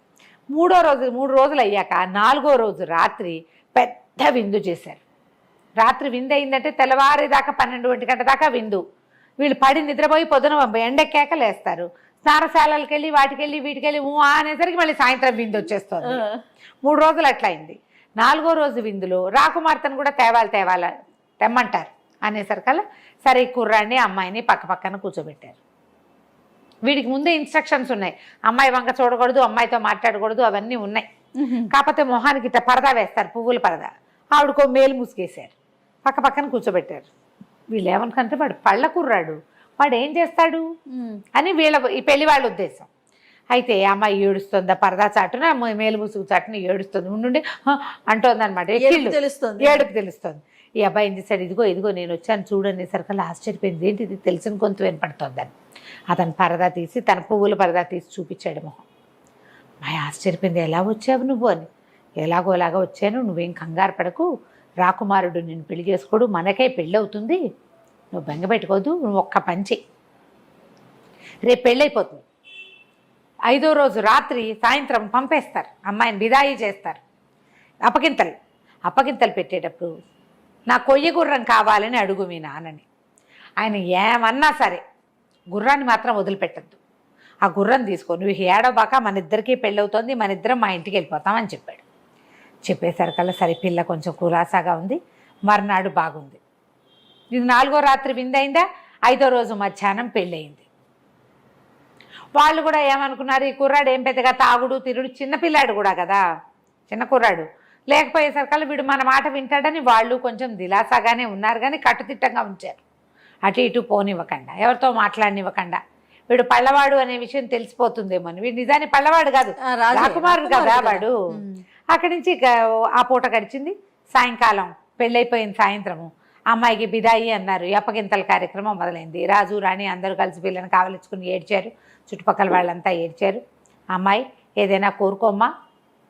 S3: 3 రోజులు అయ్యాక 4వ రోజు రాత్రి పెద్ద విందు చేశారు. రాత్రి విందు అయిందంటే తెల్లవారి దాకా 12 గంటల దాకా విందు. వీళ్ళు పడి నిద్రపోయి పొద్దున ఎండెక్కాక లేస్తారు, స్నానశాలకి వెళ్ళి వాటికెళ్ళి వీటికెళ్ళి అనేసరికి మళ్ళీ సాయంత్రం విందు వచ్చేస్తుంది. 3 రోజులు అట్లా అయింది. 4వ రోజు విందులో రాకుమార్తెను కూడా తెమ్మంటారు అనేసరికల్లా సరే కుర్రాన్ని అమ్మాయిని పక్కన కూర్చోబెట్టారు. వీడికి ముందే ఇన్స్ట్రక్షన్స్ ఉన్నాయి, అమ్మాయి వంక చూడకూడదు, అమ్మాయితో మాట్లాడకూడదు, అవన్నీ ఉన్నాయి. కాకపోతే మొహానికి ఇట్లా పరదా వేస్తారు, పువ్వుల పరదా. ఆవిడకో మేలు ముసుగేశారు, పక్కన కూర్చోబెట్టారు. వీళ్ళు ఏమనుకుంటే వాడు పళ్ళ కుర్రాడు, వాడు ఏం చేస్తాడు అని ఈ పెళ్లి వాళ్ళ ఉద్దేశం. అయితే అమ్మాయి ఏడుస్తుంది, పరదా చాటున మేలు ముసుగు చాటున ఏడుస్తుంది, ఉండి అంటోంది అనమాట. ఏడుపు తెలుస్తుంది. ఈ అబ్బాయి ఏం చేశాడు, ఇదిగో నేను వచ్చాను చూడని సరికల్లా ఆశ్చర్యపోయింది, ఏంటి ఇది తెలిసిన గొంతు వినపడుతోందని. అతను పరదా తీసి తన పువ్వుల పరదా తీసి చూపించాడు మొహం. అమ్మాయి ఆశ్చర్యపోయింది, ఎలా వచ్చావు నువ్వు అని. ఎలాగోలాగా వచ్చాను, నువ్వేం కంగారు పడకు, రాకుమారుడు నిన్ను పెళ్లి చేసుకోడు, మనకే పెళ్ళి అవుతుంది, నువ్వు బెంగ పెట్టుకోదు, నువ్వు ఒక్క పంచి రేపు పెళ్ళైపోతుంది. 5వ రోజు రాత్రి సాయంత్రం పంపేస్తారు, అమ్మాయిని విదాయి చేస్తారు. అప్పగింతలు పెట్టేటప్పుడు నా కొయ్య గుర్రం కావాలని అడుగు మీ నాన్నని. ఆయన ఏమన్నా సరే గుర్రాన్ని మాత్రం వదిలిపెట్టద్దు, ఆ గుర్రం తీసుకో, నువ్వు ఏడవబాక, మన ఇద్దరికీ పెళ్ళవుతోంది, మన ఇద్దరం మా ఇంటికి వెళ్ళిపోతామని చెప్పాడు. చెప్పేసరికల్లా సరే పిల్ల కొంచెం కులాసాగా ఉంది. మర్నాడు బాగుంది. ఇది 4వ రాత్రి విందైందా, 5వ రోజు మధ్యాహ్నం పెళ్ళయింది. వాళ్ళు కూడా ఏమనుకున్నారు, ఈ కుర్రాడు ఏం పెద్దగా తాగుడు తిరుడు, చిన్నపిల్లాడు కూడా కదా, చిన్న కుర్రాడు, లేకపోయేసరికల్లా వీడు మన మాట వింటాడని వాళ్ళు కొంచెం దిలాసాగానే ఉన్నారు, కానీ కట్టుదిట్టంగా ఉంచారు. అటు ఇటు పోనివ్వకుండా, ఎవరితో మాట్లాడనివ్వకుండా. వీడు పళ్ళవాడు అనే విషయం తెలిసిపోతుందేమో అని. వీడు నిజాన్ని పళ్ళవాడు కాదు, రాకుమారుడు కదా వాడు. అక్కడి నుంచి ఆ పూట గడిచింది. సాయంకాలం పెళ్ళైపోయింది. సాయంత్రము అమ్మాయికి బిదాయి అన్నారు, అప్పగింతల కార్యక్రమం మొదలైంది. రాజు రాణి అందరూ కలిసి పిల్లని కావలించుకుని ఏడ్చారు, చుట్టుపక్కల వాళ్ళంతా ఏడ్చారు. అమ్మాయి ఏదైనా కోరుకోమ్మా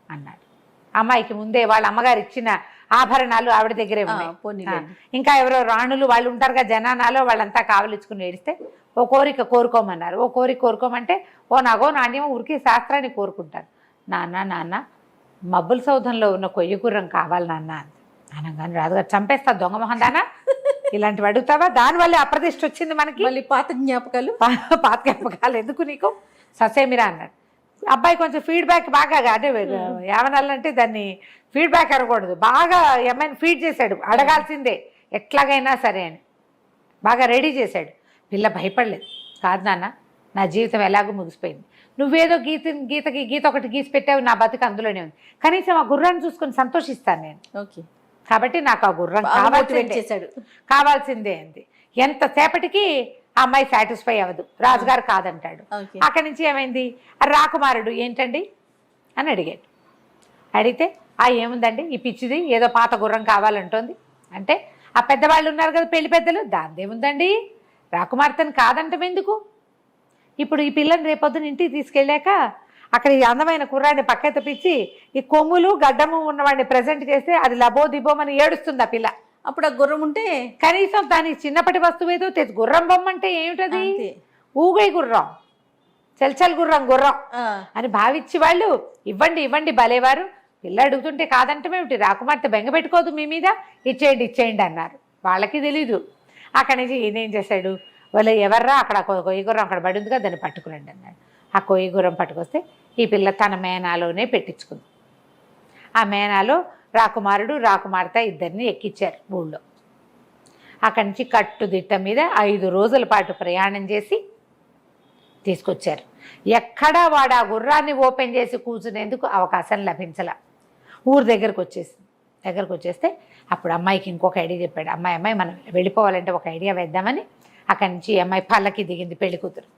S3: అన్నాడు. అమ్మాయికి ముందే వాళ్ళ అమ్మగారు ఇచ్చిన ఆభరణాలు ఆవిడ దగ్గరే ఉన్నాయి. ఇంకా ఎవరో రాణులు వాళ్ళు ఉంటారుగా జనానాలో, వాళ్ళంతా కావలించుకుని ఏడిస్తే ఓ కోరిక కోరుకోమన్నారు. ఓ కోరిక కోరుకోమంటే ఓ నగో నాణ్యమో ఉరికి శాస్త్రాన్ని కోరుకుంటారు. నాన్న మబ్బుల సౌధంలో ఉన్న కొయ్య గుర్రం కావాలి నాన్న అనగానే రాజుగారు చంపేస్తా దొంగ మొహం దానా, ఇలాంటివి అడుగుతావా, దానివల్లే అప్రదిష్ట వచ్చింది మనకి, మళ్ళీ పాత జ్ఞాపకాలు ఎందుకు నీకు, ససేమిరా అన్నాడు. అబ్బాయి కొంచెం ఫీడ్బ్యాక్ బాగా, అంటే ఏమనాలంటే దాన్ని ఫీడ్బ్యాక్ అనకూడదు, బాగా ఏమైనా ఫీడ్ చేశాడు, అడగాల్సిందే ఎట్లాగైనా సరే అని బాగా రెడీ చేశాడు. పిల్ల భయపడలేదు. కాదు నాన్న, నా జీవితం ఎలాగో ముగిసిపోయింది, నువ్వేదో గీత ఒకటి గీసి పెట్టావు, నా బతుకు అందులోనే ఉంది, కనీసం ఆ గుర్రాన్ని చూసుకొని సంతోషిస్తాను నేను, ఓకే కాబట్టి నాకు ఆ గుర్రం కావాల్సిందే అంది. ఎంతసేపటికి ఆ అమ్మాయి సాటిస్ఫై అవ్వదు, రాజుగారు కాదంటాడు. అక్కడి నుంచి ఏమైంది, రాకుమారుడు ఏంటండి అని అడిగాడు. అడిగితే ఏముందండి ఈ పిచ్చిది, ఏదో పాత గుర్రం కావాలంటోంది అంటే, ఆ పెద్దవాళ్ళు ఉన్నారు కదా పెళ్లి పెద్దలు, దాందేముందండి, రాకుమార్తెను కాదంటాం ఎందుకు, ఇప్పుడు ఈ పిల్లని రేపొద్దున ఇంటికి తీసుకెళ్ళాక అక్కడ ఈ అందమైన కుర్రాడిని పక్క తెప్పించి ఈ కొమ్ములు గడ్డము ఉన్నవాడిని ప్రజెంట్ చేస్తే అది లబో దిబోమని ఏడుస్తుంది ఆ పిల్ల. అప్పుడు ఆ గుర్రం ఉంటే కనీసం దాని చిన్నప్పటి వస్తువు ఏదో గుర్రం బొమ్మ అంటే ఏమిటది, ఊగై గుర్రం, చల్చల్ గుర్రం అని భావించి వాళ్ళు ఇవ్వండి భలేవారు, పిల్ల అడుగుతుంటే కాదంటమేమిటి, రాకుమార్తె బెంగ పెట్టుకోదు మీ మీద, ఇచ్చేయండి అన్నారు. వాళ్ళకి తెలీదు. అక్కడి నుంచి ఈయనేం చేశాడు, వాళ్ళు ఎవర్రా అక్కడ కొయ్య గుర్రం అక్కడ పడి ఉందిగా దాన్ని పట్టుకురండి అన్నాడు. ఆ కొయ్య గుర్రం పట్టుకొస్తే ఈ పిల్ల తన మేనాలోనే పెట్టించుకుంది. ఆ మేనాలో రాకుమార్తె ఇద్దరిని ఎక్కించారు ఊళ్ళో. అక్కడి నుంచి కట్టుదిట్ట మీద 5 రోజుల పాటు ప్రయాణం చేసి తీసుకొచ్చారు. ఎక్కడా వాడు ఆ గుర్రాన్ని ఓపెన్ చేసి కూర్చునేందుకు అవకాశం లభించల. ఊరు దగ్గరకు వచ్చేస్తే అప్పుడు అమ్మాయికి ఇంకొక ఐడియా చెప్పాడు. అమ్మాయి మనం వెళ్ళిపోవాలంటే ఒక ఐడియా వేద్దామని అక్కడి నుంచి అమ్మాయి పల్లకి దిగింది. పెళ్లి కూతురు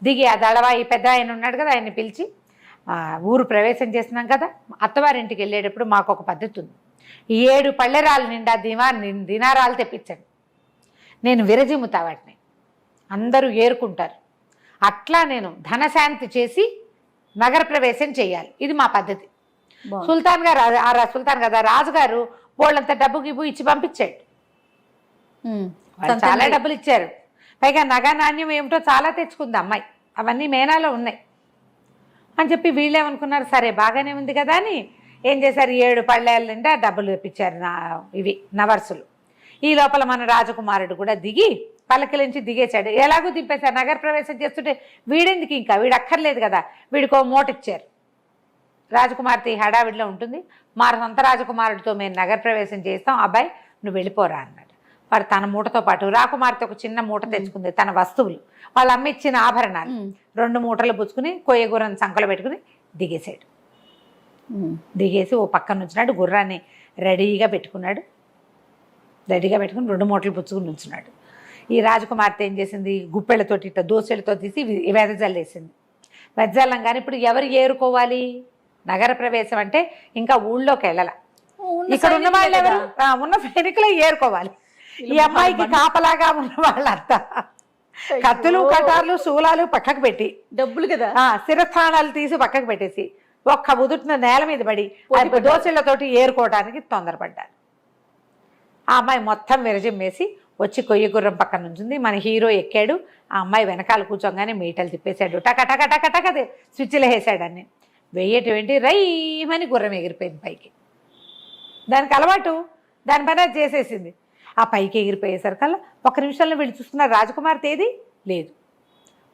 S3: దిగి ఆ దళవా ఈ పెద్ద ఆయన ఉన్నాడు కదా, ఆయన్ని పిలిచి ఊరు ప్రవేశం చేసినాం కదా, అత్తవారింటికి వెళ్ళేటప్పుడు మాకు ఒక పద్ధతి ఉంది, 7 పళ్ళెరాల నిండా దినారాలు తెప్పించండి, నేను విరజిమ్ముతా వాటిని, అందరూ ఏరుకుంటారు, అట్లా నేను ధనశాంతి చేసి నగర ప్రవేశం చేయాలి, ఇది మా పద్ధతి. సుల్తాన్ కదా రాజుగారు వాళ్ళంత డబ్బు గిబ్బు ఇచ్చి పంపించాడు. చాలా డబ్బులు ఇచ్చారు, పైగా నగ నాణ్యం ఏమిటో చాలా తెచ్చుకుంది అమ్మాయి, అవన్నీ మేనాలో ఉన్నాయి అని చెప్పి వీళ్ళేమనుకున్నారు, సరే బాగానే ఉంది కదా అని ఏం చేశారు, 7 పళ్ళేళ్ళ నిండా డబ్బులు తెప్పించారు ఇవి నవర్సులు. ఈ లోపల మన రాజకుమారుడు కూడా దిగి పల్లకిలించి దిగేశాడు. ఎలాగూ దింపేశారు. నగర ప్రవేశం చేస్తుంటే వీడెందుకు, ఇంకా వీడు అక్కర్లేదు కదా, వీడికో మూట ఇచ్చారు. రాజకుమార్తె హడావిడిలో ఉంటుంది. మా సొంత రాజకుమారుడితో మేము నగర ప్రవేశం చేస్తాం, అబ్బాయి నువ్వు వెళ్ళిపోరా అన్నాడు. వాడు తన మూటతో పాటు, రాకుమార్తె ఒక చిన్న మూట తెచ్చుకుంది, తన వస్తువులు, వాళ్ళ అమ్మ ఇచ్చిన ఆభరణాలు 2 మూటలు పుచ్చుకుని కొయ్య సంకలో పెట్టుకుని దిగేశాడు. దిగేసి ఓ పక్కన నుంచున్నాడు, గుర్రాన్ని రెడీగా పెట్టుకున్నాడు. రెడీగా పెట్టుకుని 2 మూటలు పుచ్చుకుని నుంచున్నాడు. ఈ రాజకుమార్తె ఏం చేసింది, గుప్పెళ్ళతోటి ఇట్లా దోసెలతో తీసి వెదజల్లేసింది. వెదజల్లంగానే ఇప్పుడు ఎవరు ఏరుకోవాలి? నగర ప్రవేశం అంటే ఇంకా ఊళ్ళోకి వెళ్ళాల, ఇక్కడ ఉన్న వాళ్ళు ఎవరు, ఉన్న సైనికులే ఏరుకోవాలి. ఈ అమ్మాయికి కాపలాగా ఉన్న వాళ్ళంతా కత్తులు కటార్లు శూలాలు పక్కకు పెట్టి,
S2: డబ్బులు కదా,
S3: శిరస్థానాలు తీసి పక్కకు పెట్టేసి ఒక్క ఉదుటిన నేల మీద పడి దోశలతోటి ఏరుకోవడానికి తొందరపడ్డారు. ఆ అమ్మాయి మొత్తం విరజిమ్మేసి వచ్చి కొయ్య గుర్రం పక్కన నుంచింది. మన హీరో ఎక్కాడు, ఆ అమ్మాయి వెనకాల కూర్చోగానే మీటలు తిప్పేశాడు, టక టక టక టక స్విచ్లు వేసాడు. అన్ని వెయ్యేటి రైమని గుర్రం ఎగిరిపోయింది పైకి. దానికి అలవాటు, దాని పని అది చేసేసింది. ఆ పైకి ఎగిరిపోయేసరికల్లా 1 నిమిషంలో వీళ్ళు చూస్తున్నారు, రాజకుమార్తె ఏది లేదు.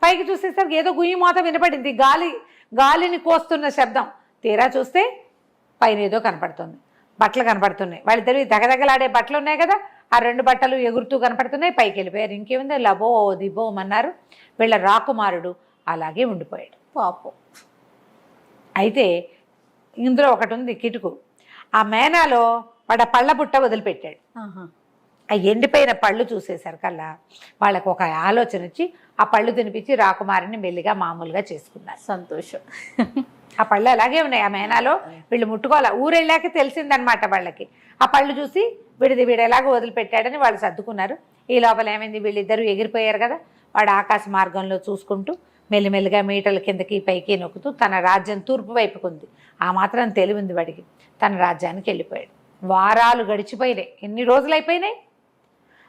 S3: పైకి చూసేసరికి ఏదో గుయ్యి మోత వినపడింది, గాలిని కోస్తున్న శబ్దం. తీరా చూస్తే పైన ఏదో కనపడుతుంది, బట్టలు కనపడుతున్నాయి. వాళ్ళిద్దరు దగదగలాడే బట్టలు ఉన్నాయి కదా, ఆ 2 బట్టలు ఎగురుతూ కనపడుతున్నాయి. పైకి వెళ్ళిపోయారు. ఇంకేముంది, లబో దిబోమన్నారు. వీళ్ళ రాకుమారుడు అలాగే ఉండిపోయాడు పాపం. అయితే ఇందులో ఒకటి ఉంది కిటుకు. ఆ మేనాలో వాడు పళ్ళ బుట్ట వదిలిపెట్టాడు. ఆ ఎండిపోయిన పళ్ళు చూసేసరికల్లా వాళ్ళకు ఒక ఆలోచన వచ్చి ఆ పళ్ళు తినిపించి రాకుమారిని మెల్లిగా మామూలుగా చేసుకున్నారు.
S2: సంతోషం.
S3: ఆ పళ్ళు అలాగే ఉన్నాయి ఆ మేనాలో, వీళ్ళు ముట్టుకోవాలి. ఊరెళ్ళాక తెలిసిందనమాట వాళ్ళకి. ఆ పళ్ళు చూసి వీడు ఎలాగో వదిలిపెట్టాడని వాళ్ళు సర్దుకున్నారు. ఈ లోపల ఏమైంది, వీళ్ళిద్దరూ ఎగిరిపోయారు కదా. వాడు ఆకాశ మార్గంలో చూసుకుంటూ మెల్లిమెల్లిగా మీటల కిందకి పైకి నొక్కుతూ తన రాజ్యం తూర్పు వైపుకుంది. ఆ మాత్రం తెలివింది వాడికి. తన రాజ్యానికి వెళ్ళిపోయాడు. వారాలు గడిచిపోయినాయి. ఎన్ని రోజులు అయిపోయినాయి.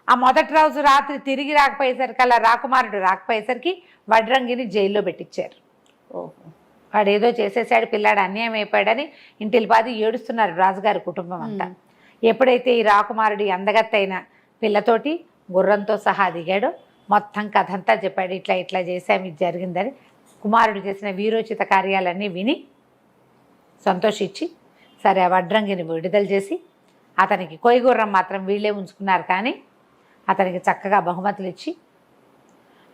S3: ఆ మొదటి రోజు రాత్రి తిరిగి రాకపోయేసరికి, అలా రాకుమారుడు రాకపోయేసరికి వడ్రంగిని జైల్లో పెట్టించారు. వాడు ఏదో చేసేసాడు, పిల్లాడు అన్యాయం అయిపోయాడని ఇంటిల్లిపాది ఏడుస్తున్నారు రాజుగారి కుటుంబం అంతా. ఎప్పుడైతే ఈ రాకుమారుడి అందగత్తైన పిల్లతోటి గుర్రంతో సహా దిగాడో మొత్తం కథ అంతా చెప్పాడు. ఇట్లా ఇట్లా చేసాము, ఇది జరిగిందని. కుమారుడు చేసిన వీరోచిత కార్యాలన్నీ విని సంతోషించి సరే ఆ వడ్రంగిని విడుదల చేసి అతనికి కొయ్యగుర్రం మాత్రం వీళ్ళే ఉంచుకున్నారు. కానీ అతనికి చక్కగా బహుమతులు ఇచ్చి,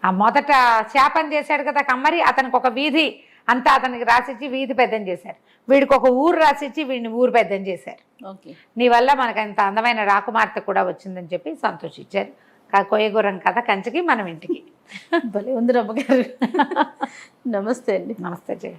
S3: ఆ మొదట శాపం చేశాడు కదా కమ్మరి, అతనికి ఒక వీధి అంతా అతనికి రాసిచ్చి వీధి పెద్దం చేశారు. వీడికి ఒక ఊరు రాసిచ్చి వీడిని ఊరు పెద్దం చేశారు. నీ వల్ల మనకు అంత అందమైన రాకుమార్తె కూడా వచ్చిందని చెప్పి సంతోషించారు. కొయ్యగుర్రం కథ కంచికి మనం ఇంటికి.
S2: భలే ఉంది రమ్మగారు. నమస్తే అండి.
S3: నమస్తే జయ.